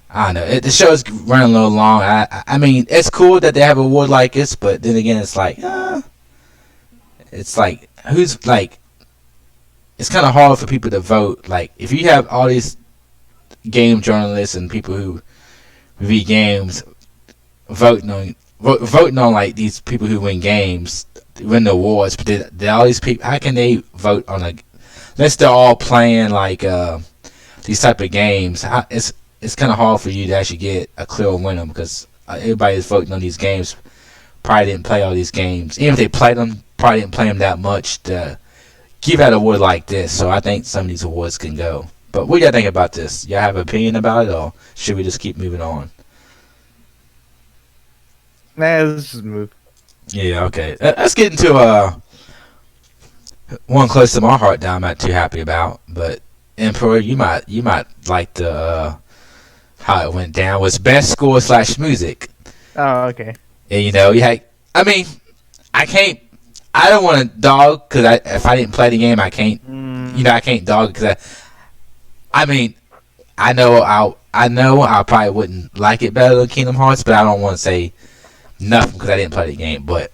I don't know. The show's running a little long. I mean, it's cool that they have an award like this, but then again, it's like, it's like who's like. It's kind of hard for people to vote. Like, if you have all these game journalists and people who review games voting on like these people who win games, win the awards, but then all these people, how can they vote on unless they're all playing like these type of games? It's kind of hard for you to actually get a clear winner because everybody is voting on these games probably didn't play all these games. Even if they played them, probably didn't play them that much to give out an award like this. So I think some of these awards can go. But what do y'all think about this? Y'all have an opinion about it, or should we just keep moving on? Nah, let's just move. Yeah, okay. Let's get into one close to my heart that I'm not too happy about. But Emperor, you might like the how it went down. Was best score / music. Oh, okay. And you know, I mean, I don't want to dog because if I didn't play the game, I can't. You know, I can't dog because I mean, I know I probably wouldn't like it better than Kingdom Hearts, but I don't want to say nothing because I didn't play the game. But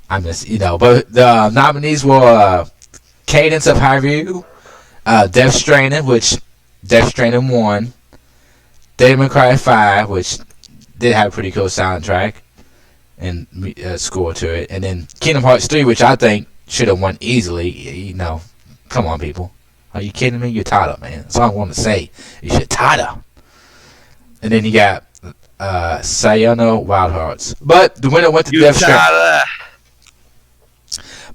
I'm just, you know. But the nominees were Cadence of Hyrule, Death Stranding, which Death Stranding won, Devil May Cry 5, which did have a pretty cool soundtrack and score to it, and then Kingdom Hearts 3, which I think should have won easily. You know, come on, people. Are you kidding me? You're tied up, man. That's all I want to say. You should tied up. and then you got Sayano Wild Hearts. But the winner went to You Death Stranding. gotta.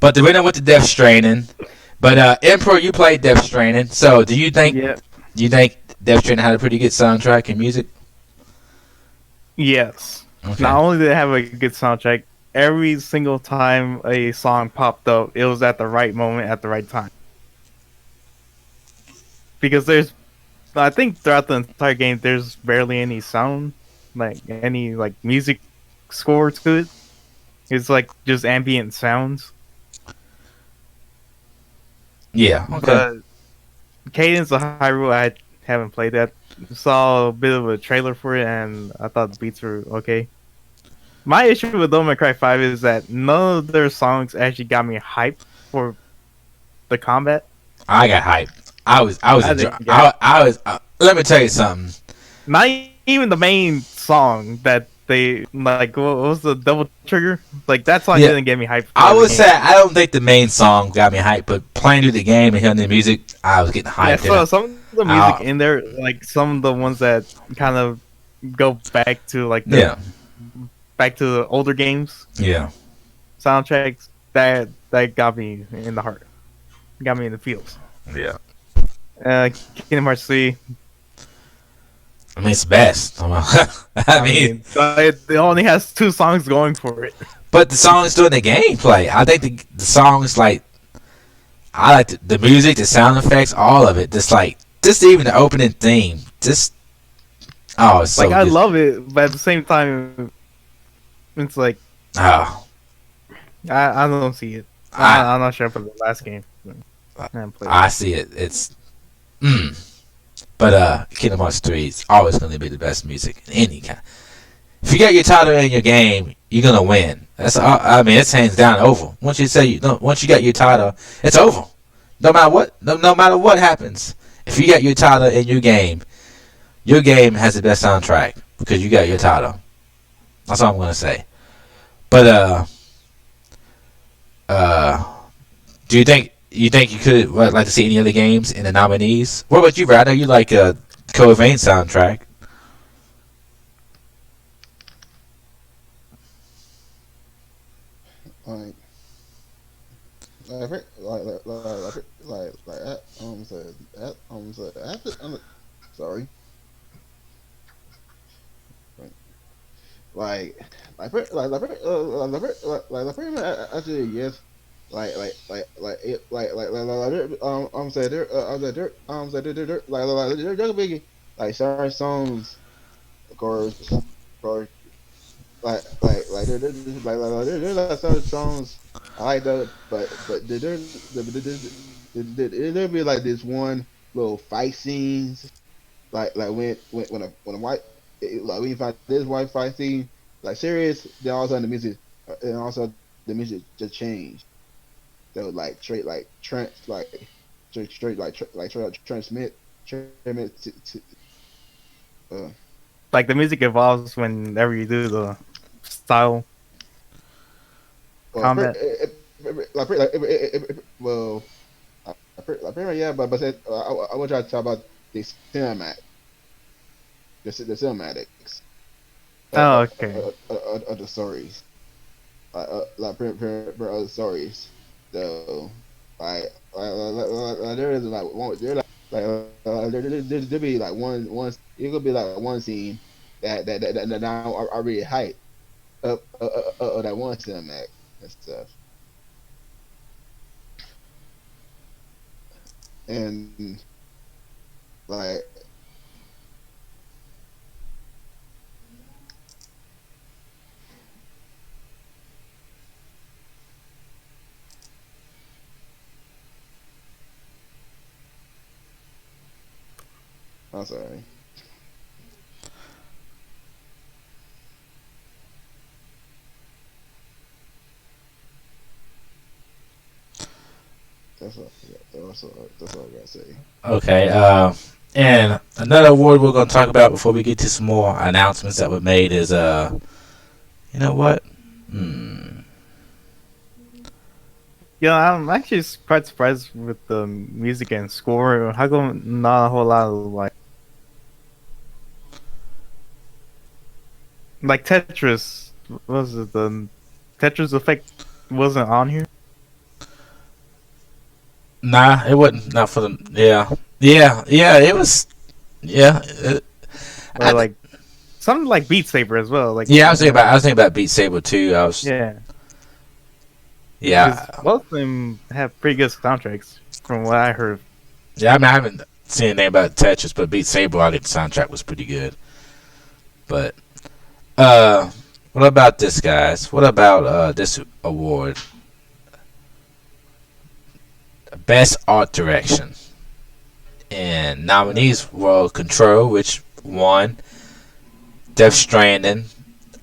But the winner went to Death Stranding. But Emperor, you played Death Stranding. So Yeah. do you think Death Stranding had a pretty good soundtrack and music? Yes. Okay. Not only did it have a good soundtrack, every single time a song popped up, it was at the right moment at the right time. Because I think throughout the entire game, there's barely any sound, like any like music score to it. It's like just ambient sounds. Yeah. Okay. But Cadence of Hyrule, I haven't played that. Saw a bit of a trailer for it, and I thought the beats were okay. My issue with Devil May Cry 5 is that none of their songs actually got me hyped for the combat. I got hyped. I was I enjoy- didn't get it. I was. Let me tell you something. Not even the main song that they like. What was the Double Trigger? Like that song Yeah. didn't get me hyped. For I the would game. say I don't think the main song got me hyped, but playing through the game and hearing the music, I was getting Yeah, hyped. so some of the music Oh. in there, like some of the ones that kind of go back to like the Yeah. back to the older games Yeah. soundtracks, that got me in the heart, got me in the feels. Yeah. Kingdom Hearts 3. I mean, it's the best. I mean, it only has 2 songs going for it. but the songs doing the gameplay. I think the songs like I like the music, the sound effects, all of it. Just even the opening theme. Just it's so Like I good. love it, but at the same time, it's like Oh, I don't see it. I I'm not sure for the last game. I haven't played it. I see it. It's but Kingdom Hearts 3 is always going to be the best music in any kind. If you got your title in your game, you're gonna win. That's all, I mean, it's hands down over. Once you got your title, it's over. No matter what, no matter what happens, if you got your title in your game has the best soundtrack because you got your title. That's all I'm gonna say. But do you think you could like to see any other games in the nominees? What about you, Brad? I know you like Code Vein soundtrack. Like, after, sorry, pretty much actually yes, I'm saying there, I'm saying there, there could be like certain songs, of course, there's like certain songs I like those, but there'll be like this one little fight scenes, like when a white like when you find this white fight scene like serious, then all of a sudden the music and also the music just changed. So like straight like Trent like straight like Trent Smith, uh, Like the music evolves whenever you do the style well, combat. well, pretty much, yeah, but I want to talk about the cinematic, the cinematics Oh, okay. of the stories, other stories. So, there is like one, there be like one, it could be like one scene that now I really hype up that one cinematic and stuff. And like I'm sorry. That's all I gotta say. Okay. And another award we're gonna talk about before we get to some more announcements that were made is you know what? Yeah, I'm actually quite surprised with the music and score. How come not a whole lot of like like Tetris. What was it the Tetris effect wasn't on here? Nah, it wasn't. Not for the. Yeah. It was. Yeah. Or like something like Beat Saber as well. Like Yeah, I was thinking about Beat Saber too. I was. yeah. Yeah. 'Cause both of them have pretty good soundtracks, from what I heard. Yeah. I mean, I haven't seen anything about Tetris, but Beat Saber, I think the soundtrack was pretty good. But what about this, guys? What about this award? Best art direction. And nominees were Control, which won. Death Stranding,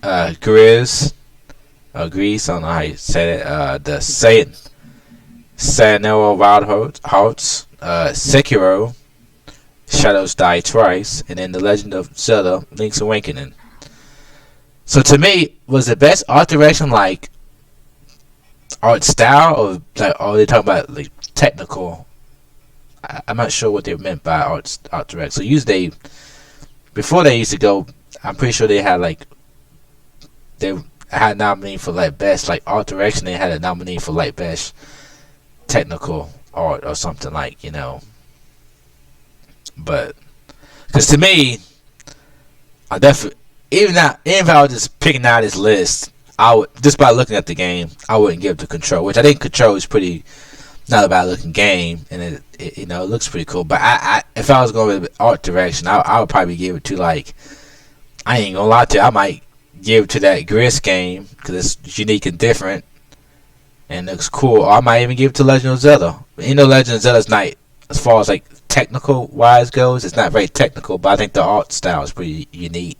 Grizz, Grease, I don't know how you say it. The Sayonara Wild Hearts, Sekiro, Shadows Die Twice, and then The Legend of Zelda: Link's Awakening. So to me, was the best art direction like art style, or like are they talking about like technical? I'm not sure what they meant by art direction. So usually, before they used to go, I'm pretty sure they had like they had a nominee for like best like art direction. They had a nominee for like best technical art or something like, you know. But because to me, I definitely even if I was just picking out this list, I would just by looking at the game, I wouldn't give it to Control, which I think Control is pretty not a bad looking game, and it you know, it looks pretty cool. But I if I was going with art direction, I would probably give it to like, I ain't gonna lie to you, I might give it to that Gris game because it's unique and different and looks cool. Or I might even give it to Legend of Zelda. You know, Legend of Zelda's not, as far as like technical wise goes, it's not very technical, but I think the art style is pretty unique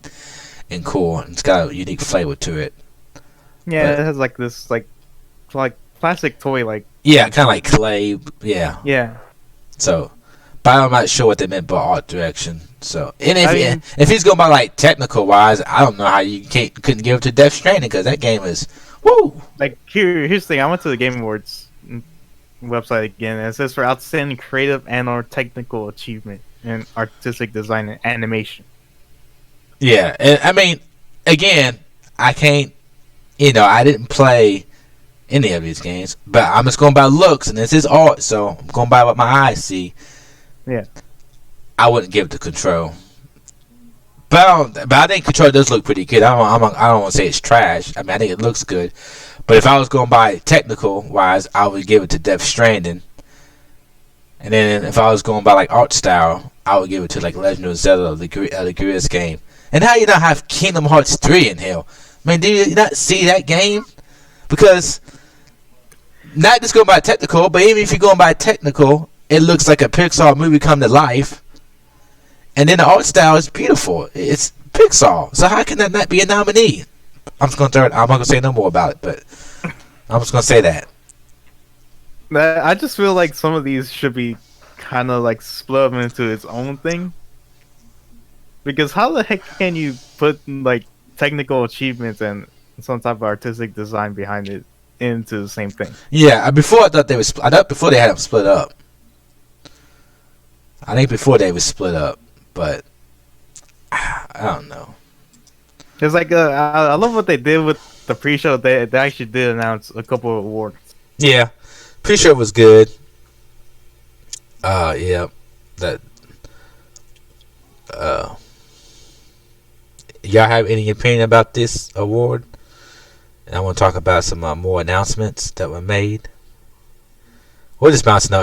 and cool, and it's got a unique flavor to it. Yeah, But it has like this like plastic toy like. yeah, kind of like clay. Yeah. Yeah. So, but I'm not sure what they meant by art direction. So, and I mean- if he's going by like technical wise, I don't know how you couldn't give it to Death Stranding, because that game is woo. Like here's the thing. I went to the Game Awards website again, and it says for outstanding creative and/or technical achievement in artistic design and animation. Yeah, and I mean, again, I can't. You know, I didn't play any of these games, but I'm just going by looks, and this is art, so I'm going by what my eyes see. Yeah. I wouldn't give it to Control, but I think Control does look pretty good. I don't want to say it's trash. I mean, I think it looks good. But if I was going by technical wise, I would give it to Death Stranding. And then if I was going by like art style, I would give it to like Legend of Zelda, the Grizz game. And how you not have Kingdom Hearts 3 in here? I mean, do you not see that game? Because not just going by technical, but even if you're going by technical, it looks like a Pixar movie come to life. And then the art style is beautiful. It's Pixar. So how can that not be a nominee? I'm just gonna I'm not gonna say no more about it, but I'm just gonna say that. I just feel like some of these should be kind of like split up into its own thing. Because how the heck can you put like technical achievements and some type of artistic design behind it into the same thing? Yeah, before I thought they was. I thought before they had them split up. I think before they was split up, but I don't know. It's like I love what they did with the pre-show. They actually did announce a couple of awards. Yeah, pretty sure it was good. Yeah, that. Y'all have any opinion about this award? And I want to talk about some more announcements that were made. We're just bouncing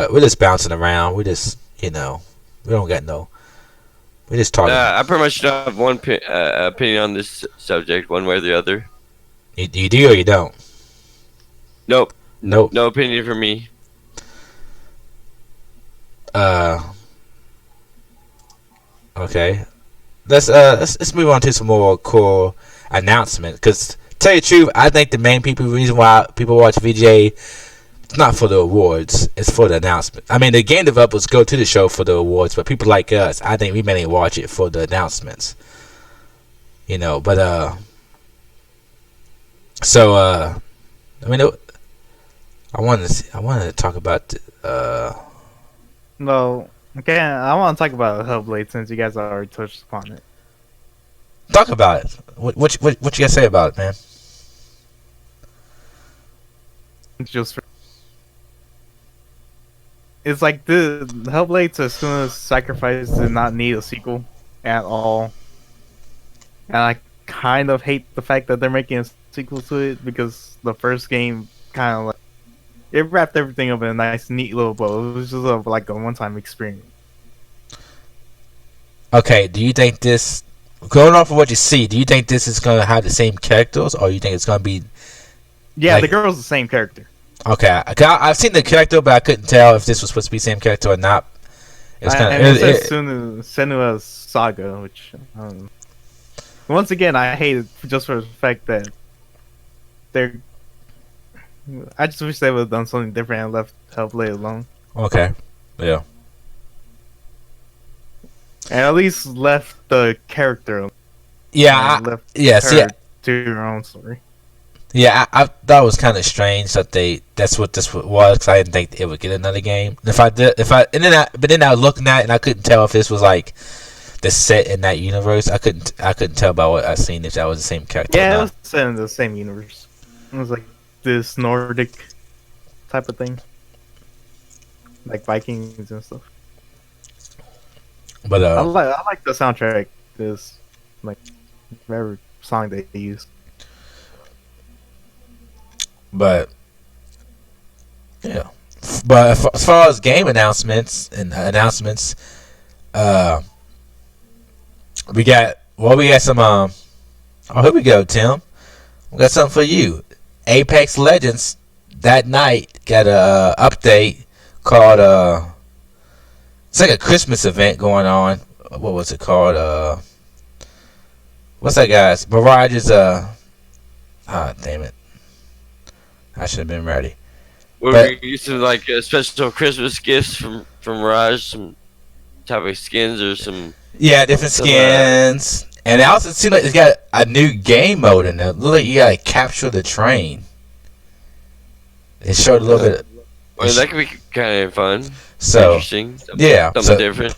around. We just, you know, we don't got no. We just talking. I pretty much don't have one opinion on this subject, one way or the other. You do or you don't? Nope. Nope. No opinion from me. Okay. Let's move on to some more cool announcements. Because tell you the truth, I think the main reason why people watch VGA, it's not for the awards, it's for the announcement. I mean, the game developers go to the show for the awards, but people like us, I think we mainly watch it for the announcements. You know, but I mean, I wanted to talk about No, okay. I want to talk about Hellblade since you guys already touched upon it. Talk about it. What you gotta say about it, man? Just it's like the Hellblade to Senua's Sacrifice did not need a sequel at all, and I kind of hate the fact that they're making a sequel to it because the first game kind of like it wrapped everything up in a nice, neat little bow. It was just like a one-time experience. Okay, do you think this, going off of what you see, do you think this is gonna have the same characters, or you think it's gonna be? Yeah, Like- the girl's the same character. Okay, I've seen the character, but I couldn't tell if this was supposed to be the same character or not. It's kind And it of says Senua's Saga, which once again I hate it just for the fact that they're. I just wish they would have done something different and left Hellblade alone, okay, yeah, and at least left the character alone. yeah, And left yeah. See, her to her own story. yeah, I thought it was kind of strange that that's what this was. 'Cause I didn't think it would get another game. But then I was looking at it and I couldn't tell if this was like the set in that universe. I couldn't tell by what I seen if that was the same character. or Yeah, it not. was set in the same universe. It was like this Nordic type of thing, like Vikings and stuff. But I like the soundtrack. This like every song they use. But yeah, but as far as game announcements, we got some. Oh, here we go, Tim. We got something for you. Apex Legends that night got a update called it's like a Christmas event going on. What was it called? What's that, guys? Mirage's damn it. I should have been ready. We're But- using like special Christmas gifts from Raj, some type of skins or some. Yeah, different So, skins. And it also seems like it's got a new game mode in there. Look like you gotta capture the train. It showed a little bit. Well, that could be kind of fun. So Interesting. Something, yeah, something so- different.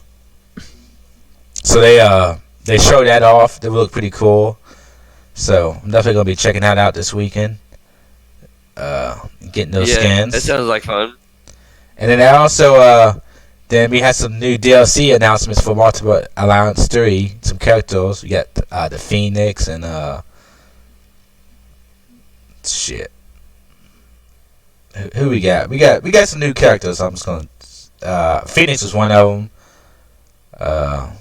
so they showed that off. They look pretty cool. So I'm definitely gonna be checking that out this weekend. Getting those Yeah, skins. that sounds like fun. And then also, then we had some new DLC announcements for Multiple Alliance 3. Some characters. We got the Phoenix and shit. Who we got? We got some new characters. I'm just gonna. Phoenix was one of them.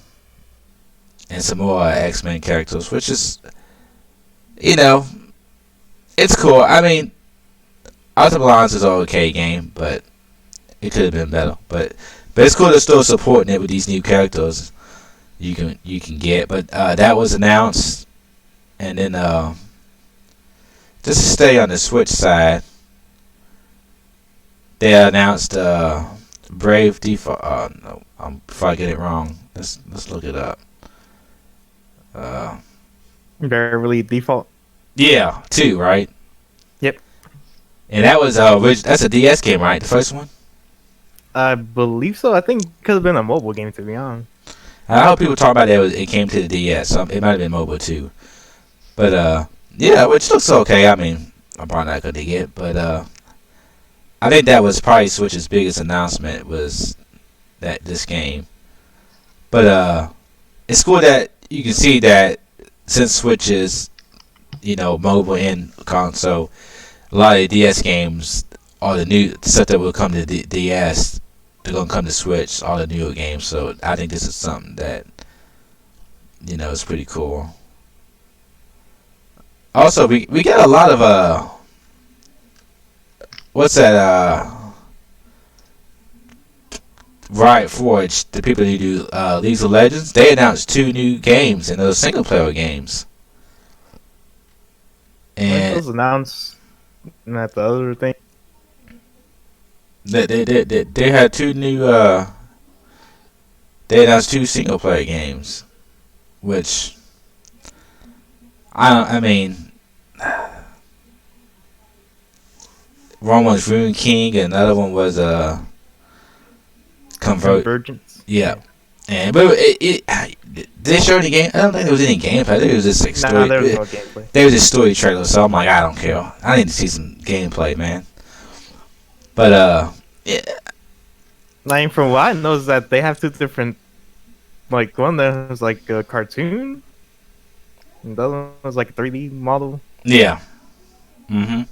And some more X-Men characters, which is, it's cool. I mean, Multiple Alliance is an okay game, but it could have been better. But it's cool to still supporting it with these new characters you can get. But that was announced, and then just to stay on the Switch side, they announced Brave Default. No, before I get it wrong, let's look it up. Beverly Default. Yeah, 2, right? Yep. And that was that's a DS game, right? The first one. I believe so. I think it could have been a mobile game, to be honest. I hope people talk about it came to the DS. So it might have been mobile too. But yeah, which looks okay. I mean, I'm probably not gonna get, but I think that was probably Switch's biggest announcement was that this game. But it's cool that you can see that since Switch is, mobile and console, a lot of the DS games, all the new stuff that will come to the DS, they're gonna come to Switch, all the newer games. So I think this is something that, is pretty cool. Also, we got a lot of what's that Riot Forge, the people who do League of Legends, they announced 2 new games, and those single player games. Weren't And those announced at the other thing? they had 2 new they announced 2 single player games, which I mean, one was Rune King and another one was Convergence. Convergence. Yeah. And but did they show any game? I don't think there was any gameplay. I think it was just like Nah, story. there was no gameplay. There was a story trailer, so I'm like, I don't care. I need to see some gameplay, man. But yeah, Like from what I know is that they have two different, like one that was like a cartoon, and the other one was like a 3D model. yeah. Mhm.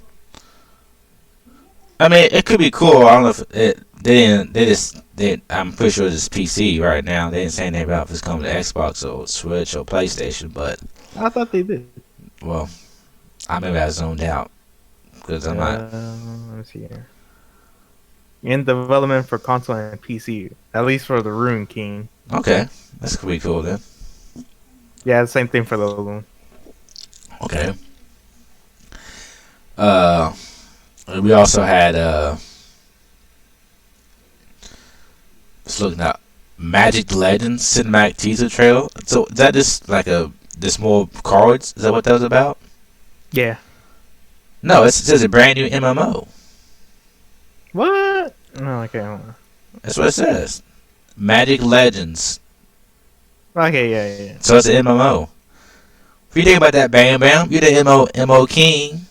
I mean, it could be cool. I don't know if they didn't. They just. I'm pretty sure it's PC right now. They didn't say anything about if it's coming to Xbox or Switch or PlayStation. But I thought they did. well, maybe I zoned out because I'm not. Let me see here. In development for console and PC, at least for the Rune King. Okay, that's could be cool then. Yeah, same thing for the other one. Okay. We also had just looking at Magic Legends cinematic teaser trailer. So is that just like just more cards? Is that what that was about? Yeah. No, it says a brand new MMO. What? No, okay. Hold on. That's what it says. Magic Legends. Okay, yeah. So it's an MMO. If you think about that, Bam Bam, you're the MMO king.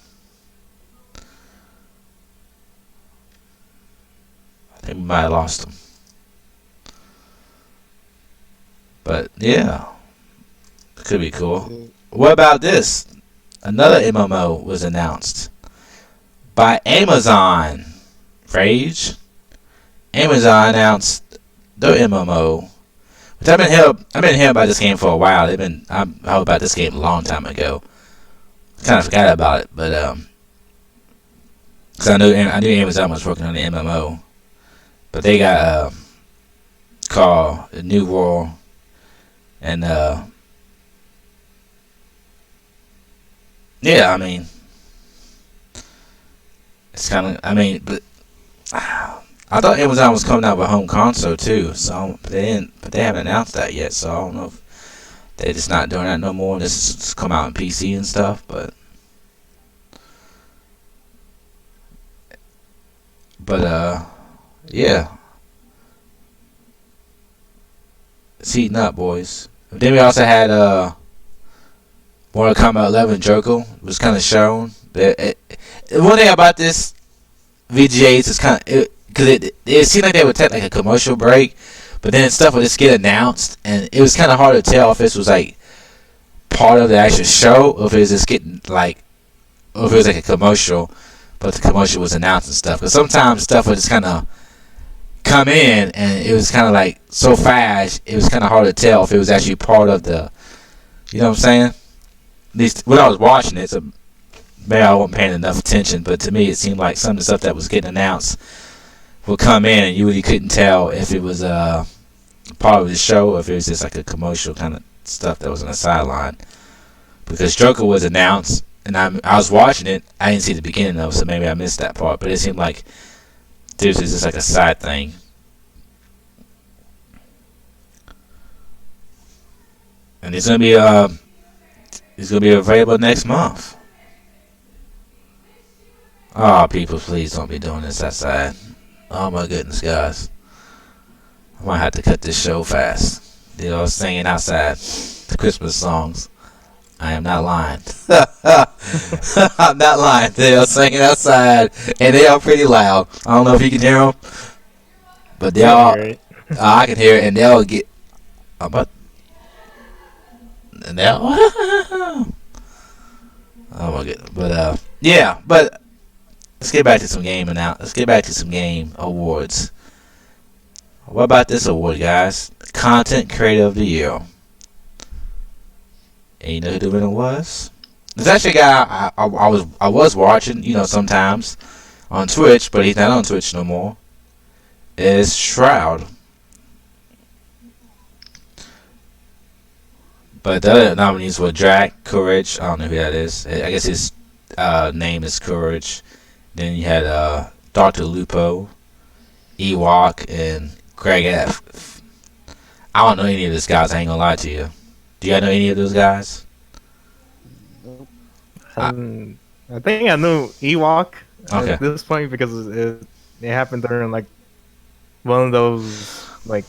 I think we might have lost him. But yeah, it could be cool. What about this? Another MMO was announced by Amazon. Rage. Amazon announced their MMO. Which I've been hearing about this game for a while. I heard about this game a long time ago. Kind of forgot about it, but because I knew Amazon was working on the MMO, but they got called the New World, and yeah, I mean, it's kind of, I mean, but I thought Amazon was coming out with a home console too, so but they haven't announced that yet, so I don't know if they're just not doing that no more. This is come out on PC and stuff, but yeah, it's heating up, boys. Then we also had Mortal Kombat 11 Joker was kind of shown. One thing about this VGAs is kind of because it seemed like they would take like a commercial break, but then stuff would just get announced, and it was kind of hard to tell if this was like part of the actual show, or if it was just getting like, or if it was like a commercial, but the commercial was announced and stuff. Because sometimes stuff would just kind of come in, and it was kind of like so fast, it was kind of hard to tell if it was actually part of the, you know what I'm saying? At least when I was watching it, so maybe I wasn't paying enough attention, but to me it seemed like some of the stuff that was getting announced would come in, and you really couldn't tell if it was part of the show, or if it was just like a commercial kind of stuff that was on the sideline. Because Joker was announced, and I was watching it. I didn't see the beginning of it, so maybe I missed that part. But it seemed like this was just like a side thing. And it's gonna be available next month. Oh, people, please don't be doing this outside. Oh my goodness, guys. I might have to cut this show fast. You know, singing outside the Christmas songs. I am not lying. I'm not lying. They are singing outside, and they are pretty loud. I don't know if you can hear them, but they are. I can hear it, and they'll get. But and they'll. Oh my goodness. But yeah. But let's get back to some game now. Let's get back to some game awards. What about this award, guys? Content Creator of the Year. And you know who the winner was? There's actually a guy I was watching, you know, sometimes on Twitch, but he's not on Twitch no more. Is Shroud. But the other nominees were Drac, Courage. I don't know who that is. I guess his name is Courage. Then you had Dr. Lupo, Ewok, and Greg F. I don't know any of those guys. I ain't gonna lie to you. Do you know any of those guys? I think I knew Ewok Okay. at this point because it happened during like one of those like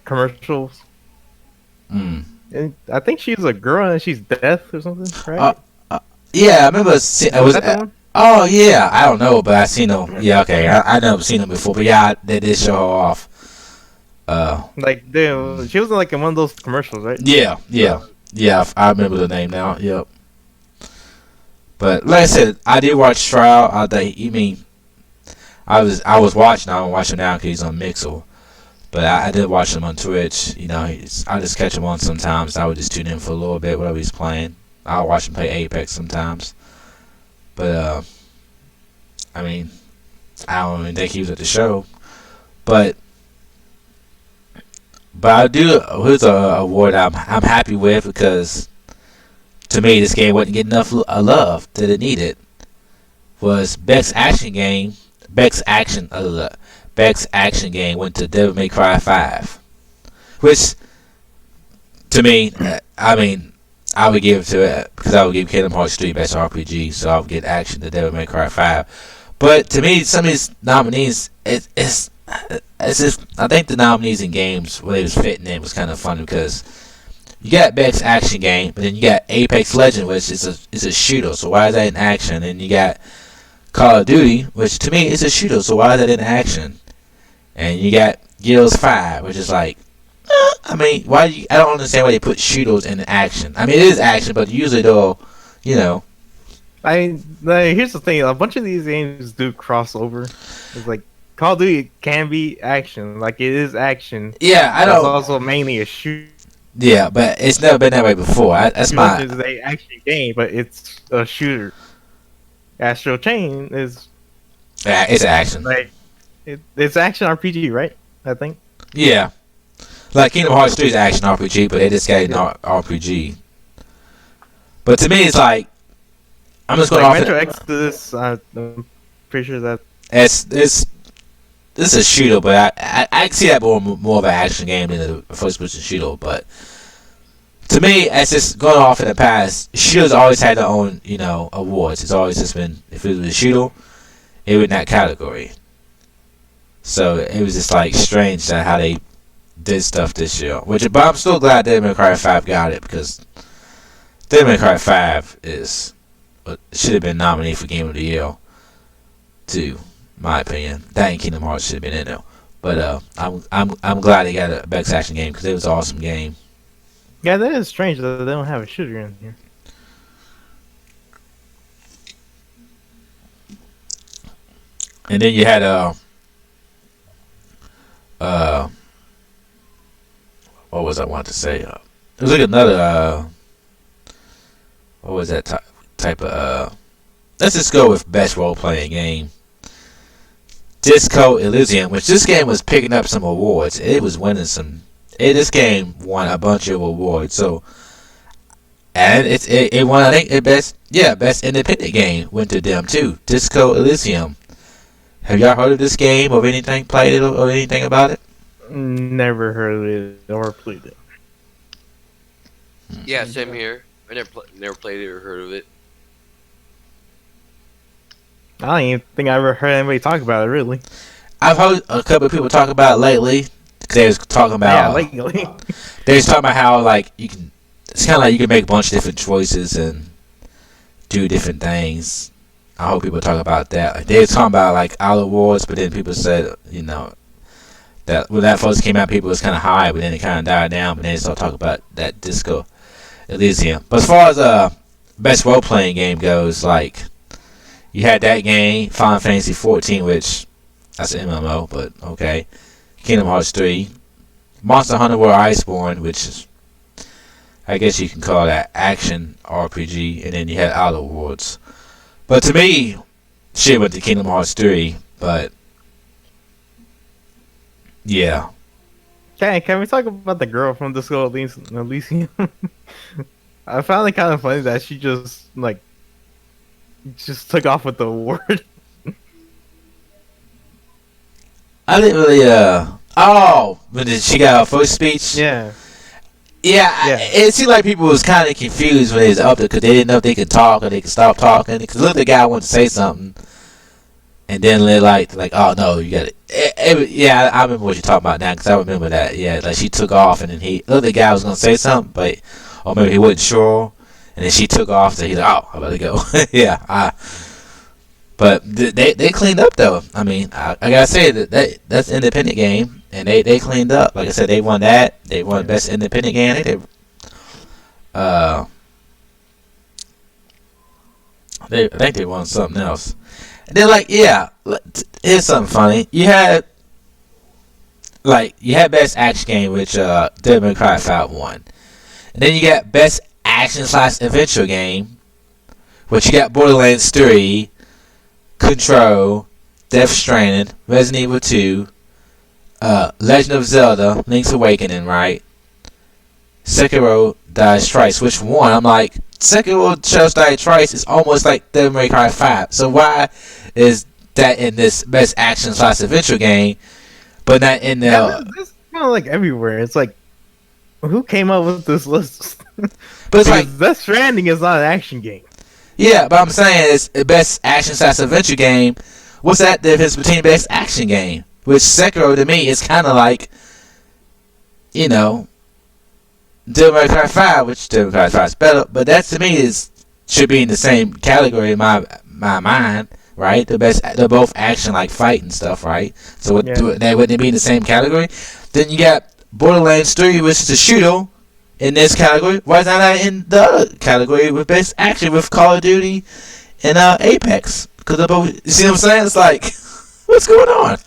commercials. Mm. And I think she's a girl and she's deaf or something, right? Yeah, I remember. It was that the one? Oh yeah, I don't know, but I seen them. Yeah, okay, I never seen them before, but yeah, they did show her off. Like, dude, she was like in one of those commercials, right? Yeah. I remember the name now. Yep. But like I said, I did watch Trial. You mean I was watching. I don't watch him now because he's on Mixel. But I did watch him on Twitch. You know, I just catch him on sometimes. I would just tune in for a little bit, whatever he's playing. I'll watch him play Apex sometimes. But I mean, I don't even think he was at the show. But I do. Here's a award I'm happy with because to me this game wasn't getting enough love that it needed. Was Best Action Game? Best Action Game went to Devil May Cry 5, which to me, I mean, I would give it to it because I would give Kingdom Hearts 3 Best RPG, so I would get Action to Devil May Cry 5. But to me, some of these nominees, it's just, I think the nominees in games where they was fitting in was kind of funny because you got Best Action Game, but then you got Apex Legend, which is a shooter, so why is that in action? And you got Call of Duty, which to me is a shooter, so why is that in action? And you got Gears 5, which is like, I mean, I don't understand why they put shooters in action. I mean, it is action, but usually they'll, you know. Here's the thing: a bunch of these games do crossover. It's like Call of Duty can be action, like it is action. Yeah, I don't. It's also mainly a shoot. Yeah, but it's never been that way before. That's my. It's an action game, but it's a shooter. Astral Chain is. Yeah, it's action. Like, it's action RPG, right? I think. Yeah. Like Kingdom Hearts 3 is action RPG, but they just got an RPG. But to me, it's like I'm just going like off. Metro Exodus, I'm pretty sure that It's a shooter, but I see that more of an action game than a first-person shooter. But to me, it's just going off in the past. Shooters always had their own, awards. It's always just been if it was a shooter, it was in that category. So it was just like strange that how they did stuff this year. But I'm still glad Devil May Cry 5 got it because Devil May Cry 5 should have been nominated for Game of the Year too, my opinion. That and Kingdom Hearts should have been in there. But I'm glad they got a Best Action Game because it was an awesome game. Yeah, that is strange that they don't have a shooter in here. And then you had what was I want to say? It was like another what was that type of let's just go with best role playing game. Disco Elysium, which this game was picking up some awards. It was winning some. This game won a bunch of awards. So, and it won. I think best independent game went to them too. Disco Elysium. Have y'all heard of this game or anything? Played it or anything about it? Never heard of it or played it. Yeah, same here. I never played it or heard of it. I don't even think I ever heard anybody talk about it, really. I've heard a couple of people talk about it lately. They was talking about lately. They was talking about how like you can. It's kind of like you can make a bunch of different choices and do different things. I hope people talk about that. Like, they was talking about like all awards, but then people said that when that first came out, people was kind of high, but then it kind of died down. But then they started talking about that Disco Elysium. But as far as best role playing game goes, like you had that game, Final Fantasy 14, which that's an MMO, but okay. Kingdom Hearts 3, Monster Hunter World Iceborne, which is, I guess you can call that action RPG, and then you had Outer Worlds. But to me, shit went to Kingdom Hearts 3, but yeah. Can we talk about the girl from Disco Elysium? I found it kind of funny that she just took off with the award. I didn't really, when she got her first speech? Yeah. It seemed like people was kind of confused when they was up there because they didn't know if they could talk or they could stop talking. Because look, the guy wanted to say something, and then they're like, oh no, you got it. Yeah, I remember what you're talking about now because I remember that. Yeah, like she took off and then he other guy was gonna say something, but or maybe he wasn't sure, and then she took off. So he's like, "Oh, I better go." Yeah, but they cleaned up though. I mean, I gotta say that's an independent game, and they cleaned up. Like I said, they won that. They won best independent game. Uh, I think they won something else. And they're like, yeah, here's something funny. You had best action game, which Devil May Cry 5 won, and then you got best action / adventure game, which you got Borderlands 3, Control, Death Stranding, Resident Evil 2, Legend of Zelda, Link's Awakening, right? Sekiro Dies Twice, which won. I'm like, Sekiro Dies Twice is almost like Devil May Cry 5. So why is that in this best action / adventure game, but not in the? Yeah, this kind of like everywhere. It's like, who came up with this list? But it's like, Death Stranding is not an action game. yeah, but I'm saying it's the best action / adventure game. What's that difference between best action game? Which Sekiro to me is kind of like, you know, Devil May Cry 5, which Devil May Cry 5 is better, but that to me should be in the same category in my mind, right? They're both action like fight and stuff, right? So they wouldn't be in the same category. Then you got Borderlands 3, which is a shooter in this category. Why is that not in the other category with best action with Call of Duty and Apex? Because they're both. You see what I'm saying? It's like, what's going on?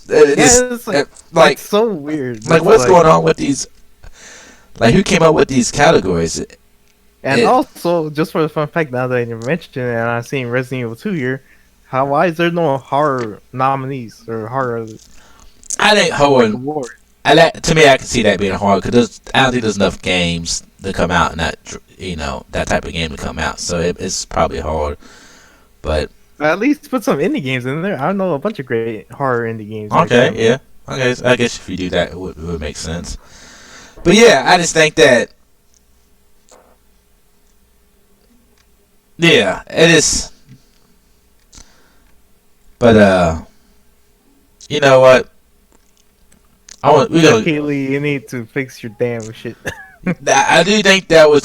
It's like so weird. Like, what's going on with these? Like, who came up with these categories? And also, just for the fun fact, now that you mentioned it, and I've seen Resident Evil 2 here, why is there no horror nominees or horror? I think horror. Award? To me, I can see that being hard because I don't think there's enough games to come out and that type of game to come out. So it's probably hard. But at least put some indie games in there. I know a bunch of great horror indie games. Okay, yeah. I guess if you do that, it would make sense. But yeah, I just think that. Yeah, it is. But you know what? Keely, you need to fix your damn shit. I do think that was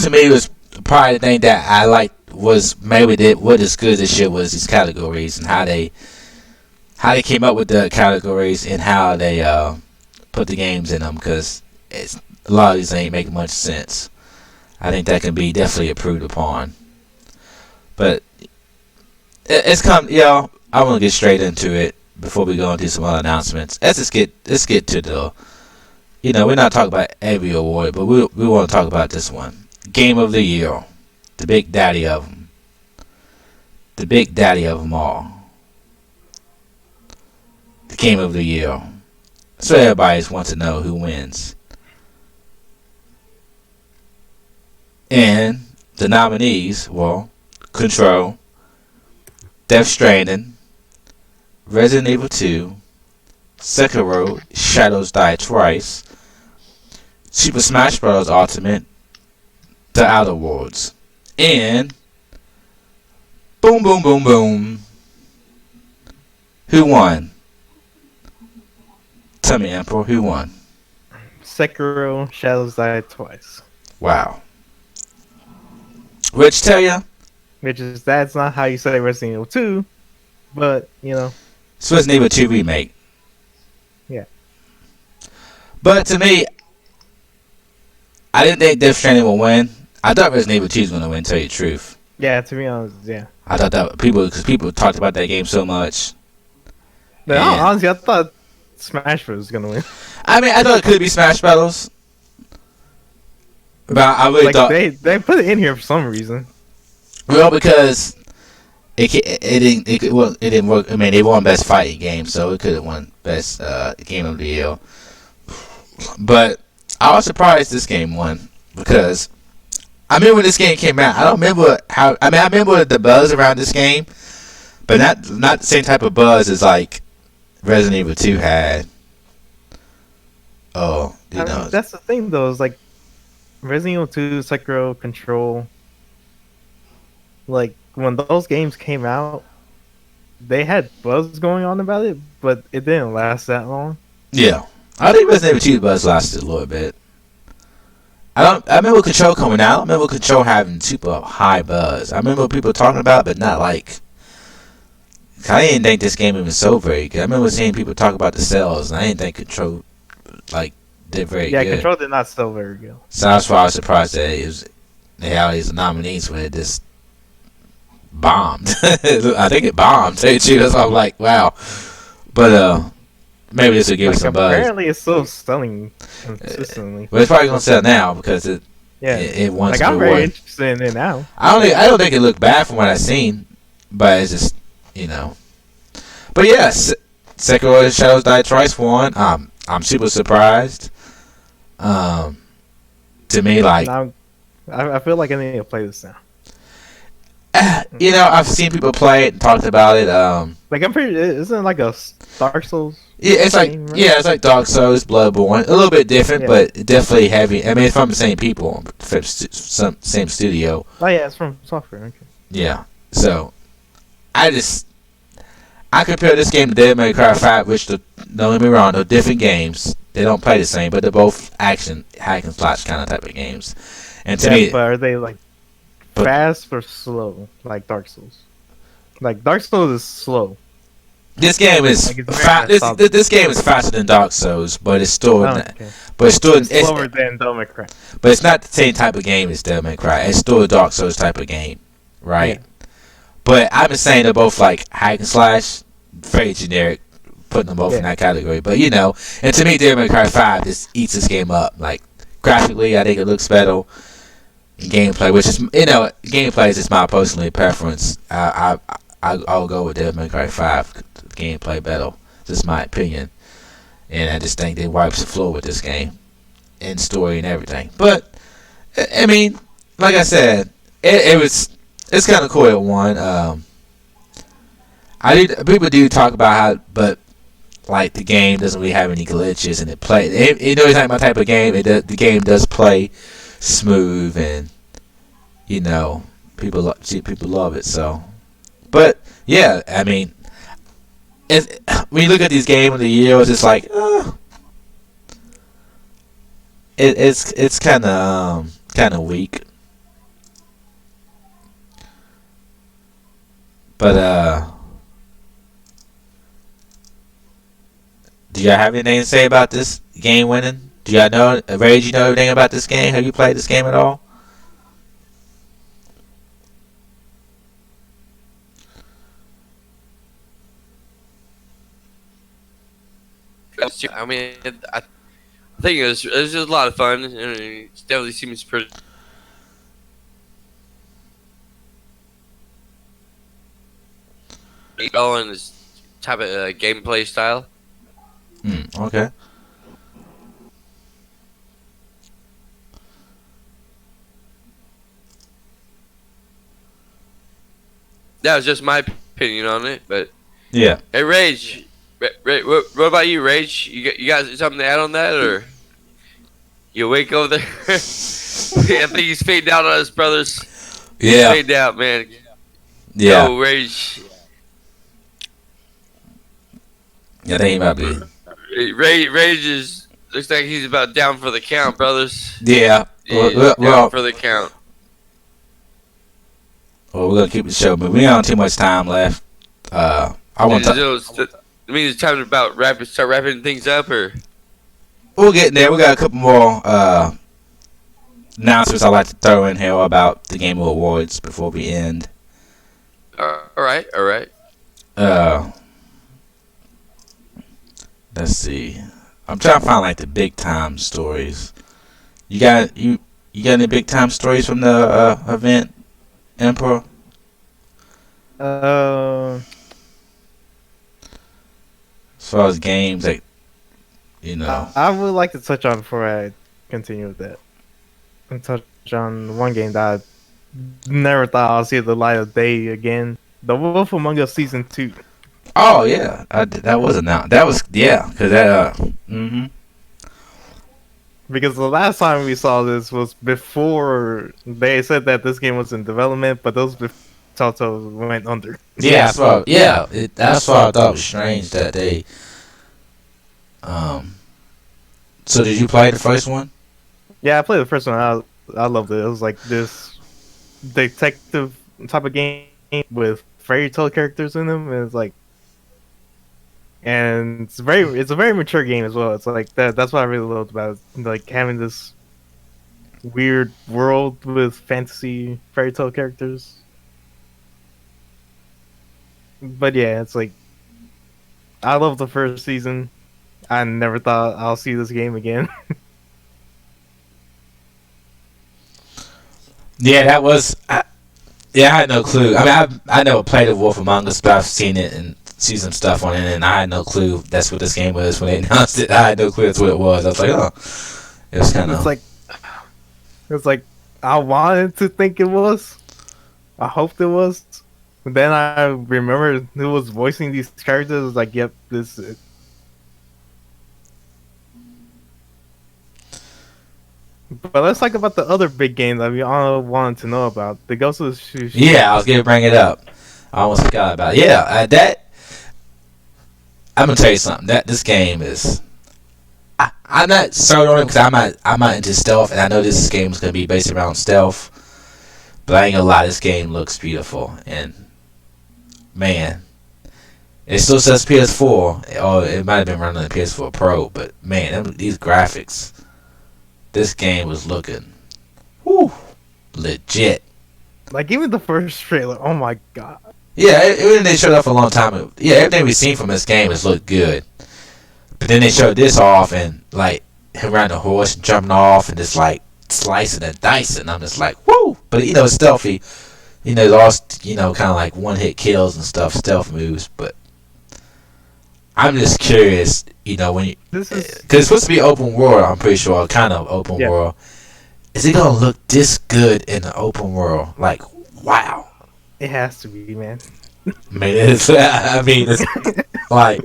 probably the thing that I liked was maybe what as good as shit was these categories and how they came up with the categories and how they put the games in them because a lot of these ain't making much sense. I think that can be definitely improved upon. But it's come, I want to get straight into it before we go into some other announcements. Let's get to the, we're not talking about every award, but we want to talk about this one. Game of the Year. The big daddy of them. The big daddy of them all. The Game of the Year. So everybody wants to know who wins. And the nominees were Control, Death Stranding, Resident Evil 2, Sekiro, Shadows Die Twice, Super Smash Bros. Ultimate, The Outer Worlds, and boom, boom, boom, boom. Who won? Tell me, Emperor, who won? Sekiro, Shadows Die Twice. Wow. Rich, tell ya? That's not how you say Resident Evil 2, but, It's Resident Evil 2 Remake. Yeah. But to me, I didn't think Death Stranding would win. I thought Resident Evil 2 was going to win, tell you the truth. Yeah, to be honest, yeah. I thought that people talked about that game so much. But honestly, I thought Smash Bros was going to win. I mean, I thought it could be Smash Battles. But I really thought... They put it in here for some reason. Well, because it didn't work. I mean, they won best fighting game, so it could have won best game of the year. But I was surprised this game won because I remember when this game came out. I don't remember how. I mean, I remember the buzz around this game, but not the same type of buzz as like Resident Evil 2 had. Oh, that's the thing though. Is like Resident Evil 2, Sekiro, Control. Like, when those games came out, they had buzz going on about it, but it didn't last that long. Yeah, I think Resident Evil 2 buzz lasted a little bit. I remember Control coming out. I remember Control having super high buzz. I remember people talking about it, but not like. I didn't think this game even sold very good. I remember seeing people talk about the sales, and I didn't think Control like did very Yeah, good. Control did not sell very good. So that's why I was surprised that they had all these nominees when it just bombed. I think it bombed. That's why I'm like, wow. But maybe this will give it some buzz. Apparently, it's still selling consistently. But it's probably gonna sell now because Yeah, it wants like to I'm very reward. interested in it now. I don't think it looked bad from what I've seen, but it's just But yes, Sekiro Shadows Die Twice won. I'm super surprised. To me, like Now, I feel like I need to play this now. I've seen people play it and talked about it. Like I'm pretty. Isn't it like a Dark Souls? Yeah, it's like Right? it's like Dark Souls, Bloodborne, a little bit different, Yeah. but definitely heavy. I mean, it's from the same people, from same studio. Oh yeah, it's from software. Okay. Yeah, so I compare this game to Devil May Cry 5, which don't get me wrong, they're different games. They don't play the same, but they're both action hack and slash kind of type of games. And to me, But are they like But- fast or slow, like Dark Souls? Like Dark Souls is slow. this game is Like, it's very this game is faster than Dark Souls, but it's still Oh, okay. but it's still It's slower than Devil May Cry. but it's not the same type of game as Devil May Cry. It's still a Dark Souls type of game, right? Yeah. But I've been saying they're both like hack and slash, very generic, putting them both in Yeah. that category. But and to me, Devil May Cry 5 just eats this game up. Like graphically, I think it looks better. Gameplay, which is gameplay is just my personal preference. I'll go with Devil May Cry 5. Gameplay better, just my opinion. And I just think they wipes the floor with this game, and story and everything. But I mean, like I said, it's kind of cool it won. People do talk about how, but like the game doesn't really have any glitches, and it's not my type of game. The game does play smooth, and people love it. So, but yeah, I mean, when you look at these games of the year, it's just like it's kind of weak. But do y'all have anything to say about this game winning? Do y'all know, Rage, you know everything about this game? Have you played this game at all? I mean, I think it was just a lot of fun, and it definitely seems pretty. Well, in this type of gameplay style. Okay. That was just my opinion on it, but Yeah. hey, Rage, what about you, Rage? You got something to add on that, or you awake over there? I think he's fading out on us, brothers. Yeah. Fading out, man. Yeah. Yo, Rage. Yeah, I think he might be. Rage is looks like he's about down for the count, brothers. Yeah. He's Well, down for the count. we're gonna keep the show moving. We don't have too much time left. I want to. It means it's time to start wrapping things up, or We'll get in there. We got a couple more announcements I'd like to throw in here about the Game Awards before we end. all right. Let's see. I'm trying to find like the big time stories. You got any big time stories from the event, Emperor? Uh, As far as games, like I would like to touch on before I continue with that, and touch on one game that I never thought I'll see the light of day again. The Wolf Among Us Season 2. Oh yeah, that was announced. That was because that Because the last time we saw this was before they said that this game was in development, but that was Telltale went under. Yeah, that's what I thought was strange that they. Um. So did you play the first one? Yeah, I played the first one. I loved it. It was like this detective type of game with fairy tale characters in them. And it's like, and it's a very mature game as well. It's like that. That's what I really loved about it. Like having this weird world with fantasy fairy tale characters. But yeah, it's like I love the first season. I never thought I'll see this game again. Yeah, that was. Yeah, I had no clue. I mean, I never played The Wolf Among Us, but I've seen it and see some stuff on it, and I had no clue that's what this game was when they announced it. I had no clue that's what it was. I was like, oh, it was kind of. It's like I wanted to think it was. I hoped it was. But then I remember who was voicing these characters. I was like, yep, this is it. But let's talk about the other big game that we all wanted to know about. The Ghost of Tsushima. Yeah, I was gonna bring it up. I almost forgot about it. Yeah, that. I'm gonna tell you something. That this game is. I'm not sold on it because I'm not into stealth, and I know this game is gonna be based around stealth. But I ain't gonna lie, this game looks beautiful, and man, it still says PS4. Or it might have been running on the PS4 Pro, but man, these graphics. This game was looking, whew, legit. Like even the first trailer, oh my god. Yeah, even they showed up a long time ago. Yeah, everything we've seen from this game has looked good. But then they showed this off and like him riding a horse and jumping off and just like slicing and dicing. I'm just like, whoo! But it's stealthy. It's all kind of like one hit kills and stuff, stealth moves. But I'm just curious, when you, because it's supposed to be open world. I'm pretty sure, kind of open world. Is it gonna look this good in the open world? Like, wow! It has to be, man. It's like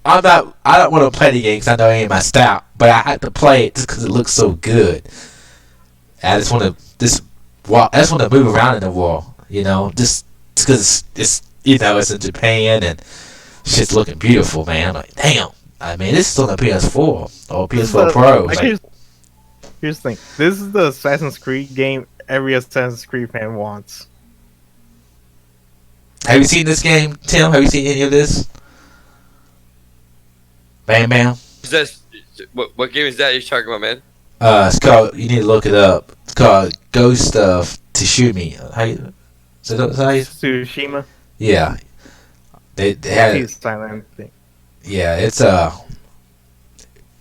I don't want to play the game because I know it ain't my style, but I have to play it just because it looks so good. I just want to move around in the world, just because it's in Japan and shit's looking beautiful, man. I'm like, damn. I mean, this is on the PS4 or PS4 Pro. Here's the thing. This is the Assassin's Creed game every Assassin's Creed fan wants. Have you seen this game, Tim? Have you seen any of this? Bam Bam. Is that what game is that you're talking about, man? It's called. You need to look it up. It's called Ghost of Tsushima. Tsushima. Yeah. They had it. Thing. Yeah, it's a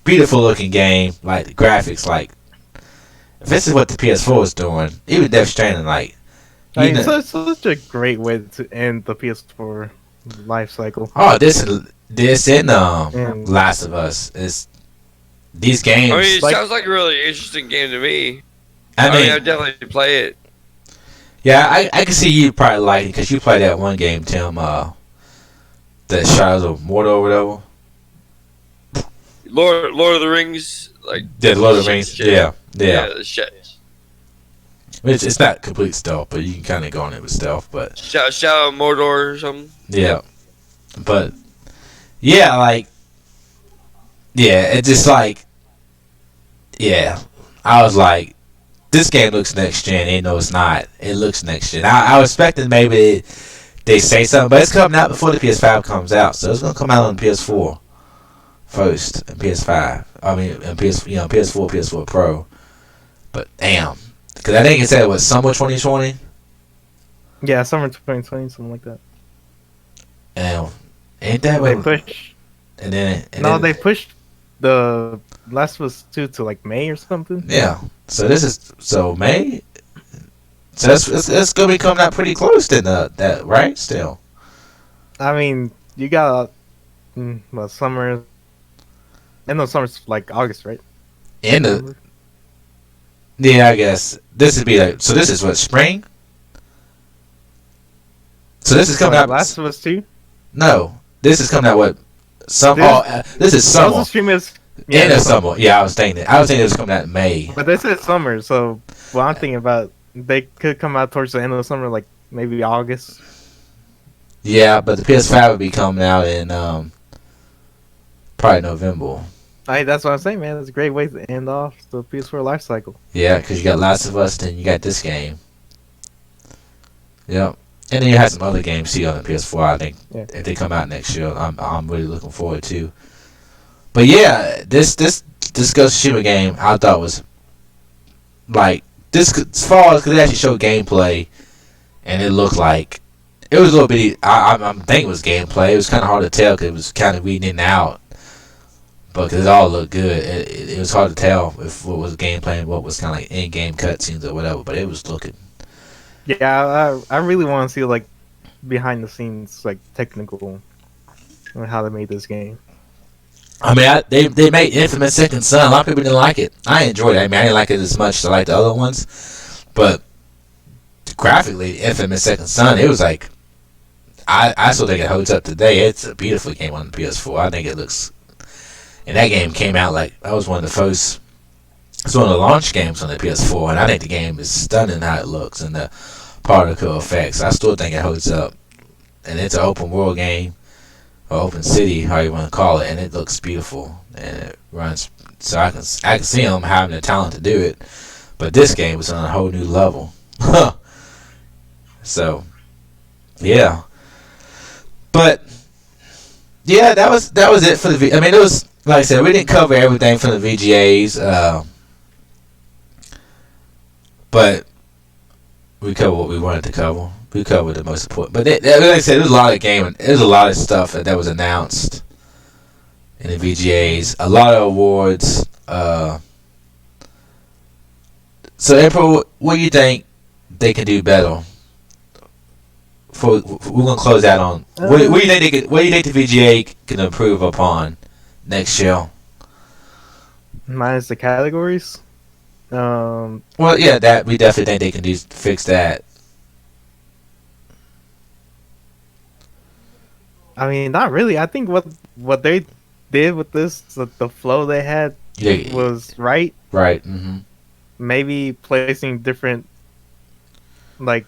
beautiful looking game. Like the graphics, like if this is what the PS4 is doing, even Death Stranding, like. So it's such a great way to end the PS4 life cycle. Oh, this and Last of Us is these games. I mean, it sounds like a really interesting game to me. I mean, I'd definitely play it. Yeah, I can see you probably like it because you played that one game, Tim. The Shadows of Mordor or whatever. Lord of the Rings, like Lord of the Rings. Yeah. The shit. It's not complete stealth, but you can kind of go on it with stealth. But Shadow of Mordor or something. Yeah, but it's just like, I was like, this game looks next gen. It's not. It looks next gen. I was expecting maybe they say something, but it's coming out before the PS5 comes out, so it's gonna come out on PS4 first and PS5. I mean, and PS4 Pro. But damn. Because I think it said, summer 2020? Yeah, summer 2020, something like that. And ain't that what they pushed? They pushed the Last of Us 2 to like May or something. Yeah. So this is May. So it's gonna be coming out pretty close to that, right? Still. I mean, you got summer. End of summer's like August, right? Yeah, I guess this would be like. So this is what, spring? So this is coming out. Last of Us 2? No, this is coming out what? This is summer. End of summer. Yeah, I was thinking it was coming out in May. But they said summer, so what I'm thinking about, they could come out towards the end of the summer, like maybe August. Yeah, but the PS5 will be coming out in probably November. That's what I'm saying, man. It's a great way to end off the PS4 life cycle. Yeah, because you got Last of Us, then you got this game. Yep. And then you have some other games too on the PS4. I think Yeah. if they come out next year, I'm really looking forward to. But yeah, this Ghost of Tsushima game I thought was like this as far as because it actually showed gameplay, and it looked like it was a little bit. I'm thinking it was gameplay. It was kind of hard to tell because it was kind of weeding in and out. But because it all looked good, it was hard to tell if what was gameplay and what was kind of like in-game cutscenes or whatever. But it was looking. Yeah, I really want to see like behind the scenes, like technical, on how they made this game. I mean, they made Infamous Second Son. A lot of people didn't like it. I enjoyed it. I mean, I didn't like it as much as I liked the other ones. But graphically, Infamous Second Son, it was like I still think it holds up today. It's a beautiful game on the PS4. I think it looks. And that game came out like that was one of the first. It's one of the launch games on the PS4, and I think the game is stunning how it looks and the particle effects. I still think it holds up, and it's an open world game or open city, how you want to call it, and it looks beautiful and it runs. So I can see them having the talent to do it, but this game is on a whole new level. So yeah, but yeah, that was it for the. I mean, it was. Like I said, we didn't cover everything from the VGAs, but we covered what we wanted to cover. We covered the most important. But like I said, there's a lot of there's a lot of stuff that was announced in the VGAs. A lot of awards. So, April, what do you think they can do better? We're gonna close out on. What do you think? What do you think the VGA can improve upon next year? Minus the categories. Well, yeah, that we definitely think they can fix that. I mean, not really. I think what they did with this, the flow they had Yeah, was right. right. Mm-hmm. Maybe placing different like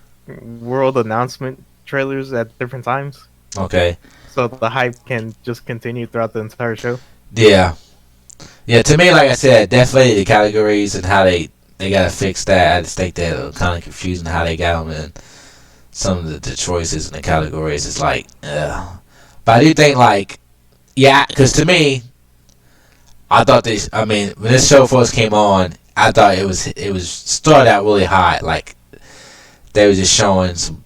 world announcement trailers at different times, Okay. so the hype can just continue throughout the entire show. Yeah. Yeah. To me, like I said, definitely the categories and how they gotta fix that. I just think that kind of confusing how they got them and some of the choices in the categories is like, ugh. But I do think like, yeah, because to me, I thought this. I mean, when this show first came on, I thought it was started out really hot. Like they were just showing some.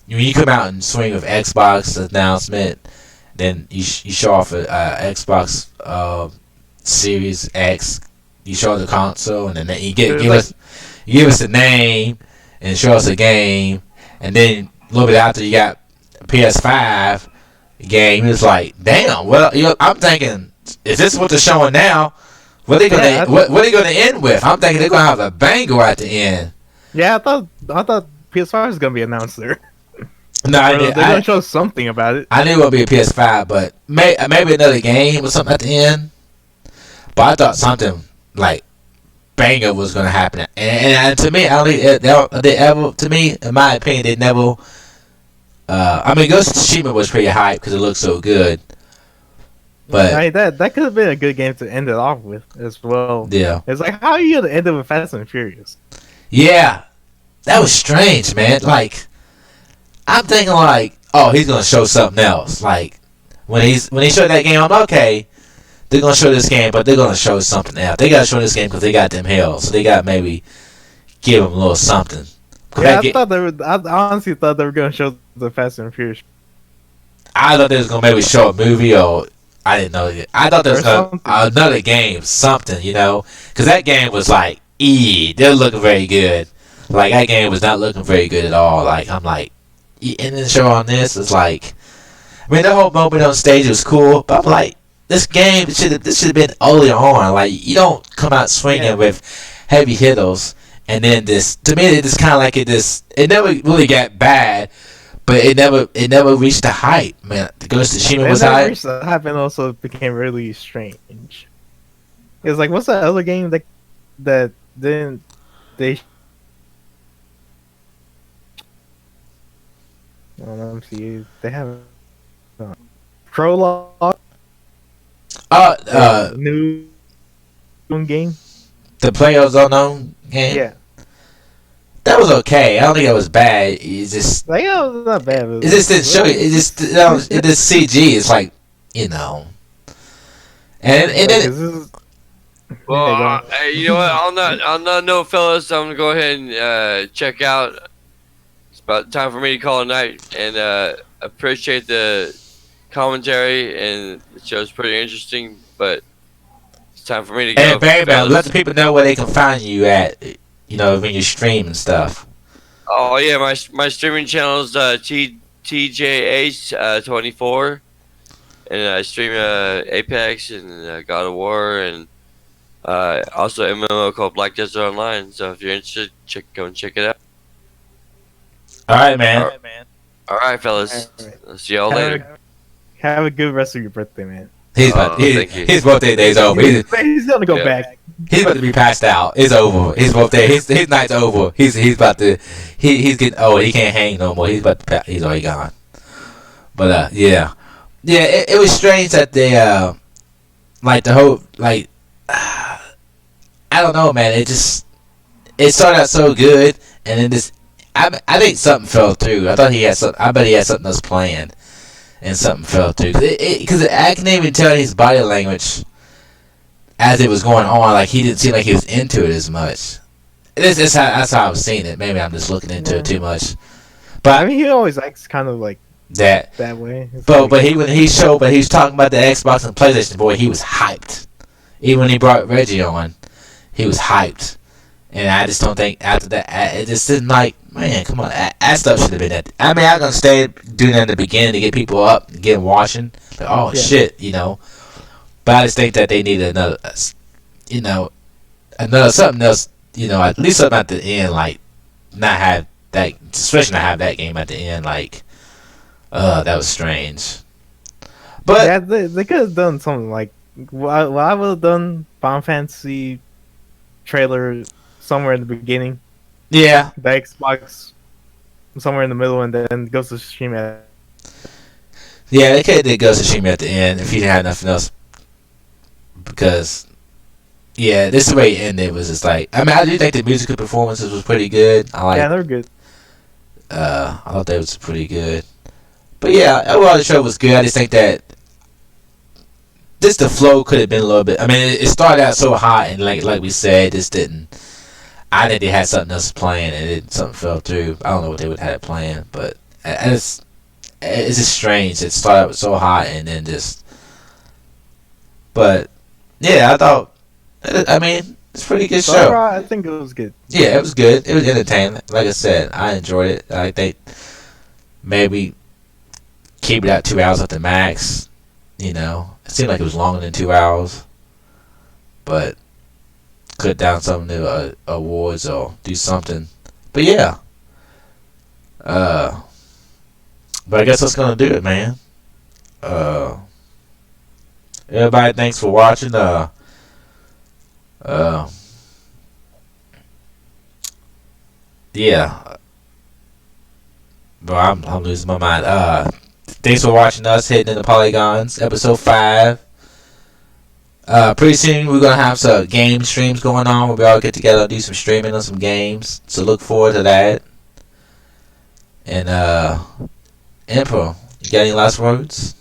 When you come out and swing with Xbox announcement, then you show off a Xbox Series X. You show the console, and then you give us the name and show us a game, and then a little bit after you got PS5 game. It's like, damn. Well, I'm thinking, is this what they're showing now? What are they gonna what are they gonna end with? I'm thinking they're gonna have a banger at the end. Yeah, I thought PS5 was gonna be announced there. No, they're gonna show something about it. I knew it would be a PS5, but maybe another game or something at the end. But I thought something like banger was gonna happen, and to me, I don't think they ever. To me, in my opinion, they never. I mean, Ghost of Tsushima was pretty hyped because it looked so good. But I mean, that could have been a good game to end it off with as well. yeah, It's like, how are you gonna end it with Fast and Furious? yeah, that was strange, man. Like, I'm thinking like, oh, he's gonna show something else. Like when he showed that game, I'm okay. They're gonna show this game, but they're gonna show something else. They gotta show this game because they got them hills, so they got maybe give them a little something. Yeah, I honestly thought they were gonna show the Fast and Furious. I thought they was gonna maybe show a movie, or I didn't know. I thought there was another game, something, because that game was like, they're looking very good. Like that game was not looking very good at all. Like I'm like, and then show on this is like, I mean, the whole moment on stage was cool, but I'm like, this game this should have been earlier on. Like you don't come out swinging with heavy hitters, and then this to me it just kind of like it never really got bad. But it never reached the hype, man. The Ghost of Tsushima was hype. Reached the hype and also became really strange. It's like, what's that other game that didn't they Let me see. They have Prologue, Uh, the uh, new game. the Players Unknown game. Yeah, That was okay. I don't think it was bad. It's just, like it was not bad. it just didn't show you. It just, it just CG. It's like, you know, and Like, then 'cause this is, Well, yeah, go on. hey, you know what? On that note, fellas, I'm gonna go ahead and check out. It's about time for me to call it a night, and appreciate the commentary, and the show's pretty interesting. But it's time for me to and go, Barry Man, let fellas. the people know where they can find you at. You know, when you stream and stuff. Oh yeah, my streaming channel is TJH 24, and I stream Apex and God of War, and also MMO called Black Desert Online. So if you're interested, go and check it out. All right, man. All right, fellas. Alright. I'll see y'all Have later. Have a good rest of your birthday, man. Thank you. His birthday day's over. He's gonna go Yeah. back. He's about to be passed out. It's over. His birthday. His night's over. He's about to. He's getting old. He can't hang no more. He's about to. He's already gone. But yeah. It was strange that they like the whole like I don't know, man. It started out so good, and then this. I think something fell through. I thought he had something. I bet he had something else planned, and something fell through. Because I can even tell his body language as it was going on. Like he didn't seem like he was into it as much. That's how I was seeing it. Maybe I'm just looking into it too much. But I mean, he always acts kind of like that. that way. It's But like- but when he was talking about the Xbox and PlayStation, boy, he was hyped. Even when he brought Reggie on, he was hyped. And I just don't think after that, it just didn't like, man, come on, that stuff should have been that. I mean, I'm gonna stay doing that in the beginning to get people up, and get them watching. Like, oh Yeah. shit, you know. But I just think that they need another, you know, another something else, you know, at least something at the end, like not have that, especially not have that game at the end, like, that was strange. But yeah, they could have done something like. Well, I would have done Final Fantasy trailer somewhere in the beginning, yeah, the Xbox somewhere in the middle, and then Ghost of Tsushima. they could have did Ghost of Tsushima at the end if he didn't have nothing else. Because, yeah, this is the way it ended. Was just like, I mean, I do think the musical performances was pretty good. I like. Yeah, they're good. I thought that was pretty good. But yeah, overall the show was good. I just think that the flow could have been a little bit. I mean, it started out so hot, and like we said, just didn't. I think they had something else planned, and something fell through. I don't know what they would have had planned, but it's just strange. It started out so hot, and then just. But yeah, I thought. I mean, it's a pretty good So show. overall, I think it was good. Yeah, it was good. It was entertaining. Like I said, I enjoyed it. I think maybe keep it at 2 hours at the max. You know, it seemed like it was longer than 2 hours, but cut down some of the awards or do something. But yeah, but I guess that's gonna do it, man. Everybody, thanks for watching. Yeah. Bro, I'm losing my mind. Thanks for watching us hitting in the Polygons, episode 5. Pretty soon we're gonna have some game streams going on where we all get together and do some streaming on some games. So look forward to that. And Emperor, you got any last words?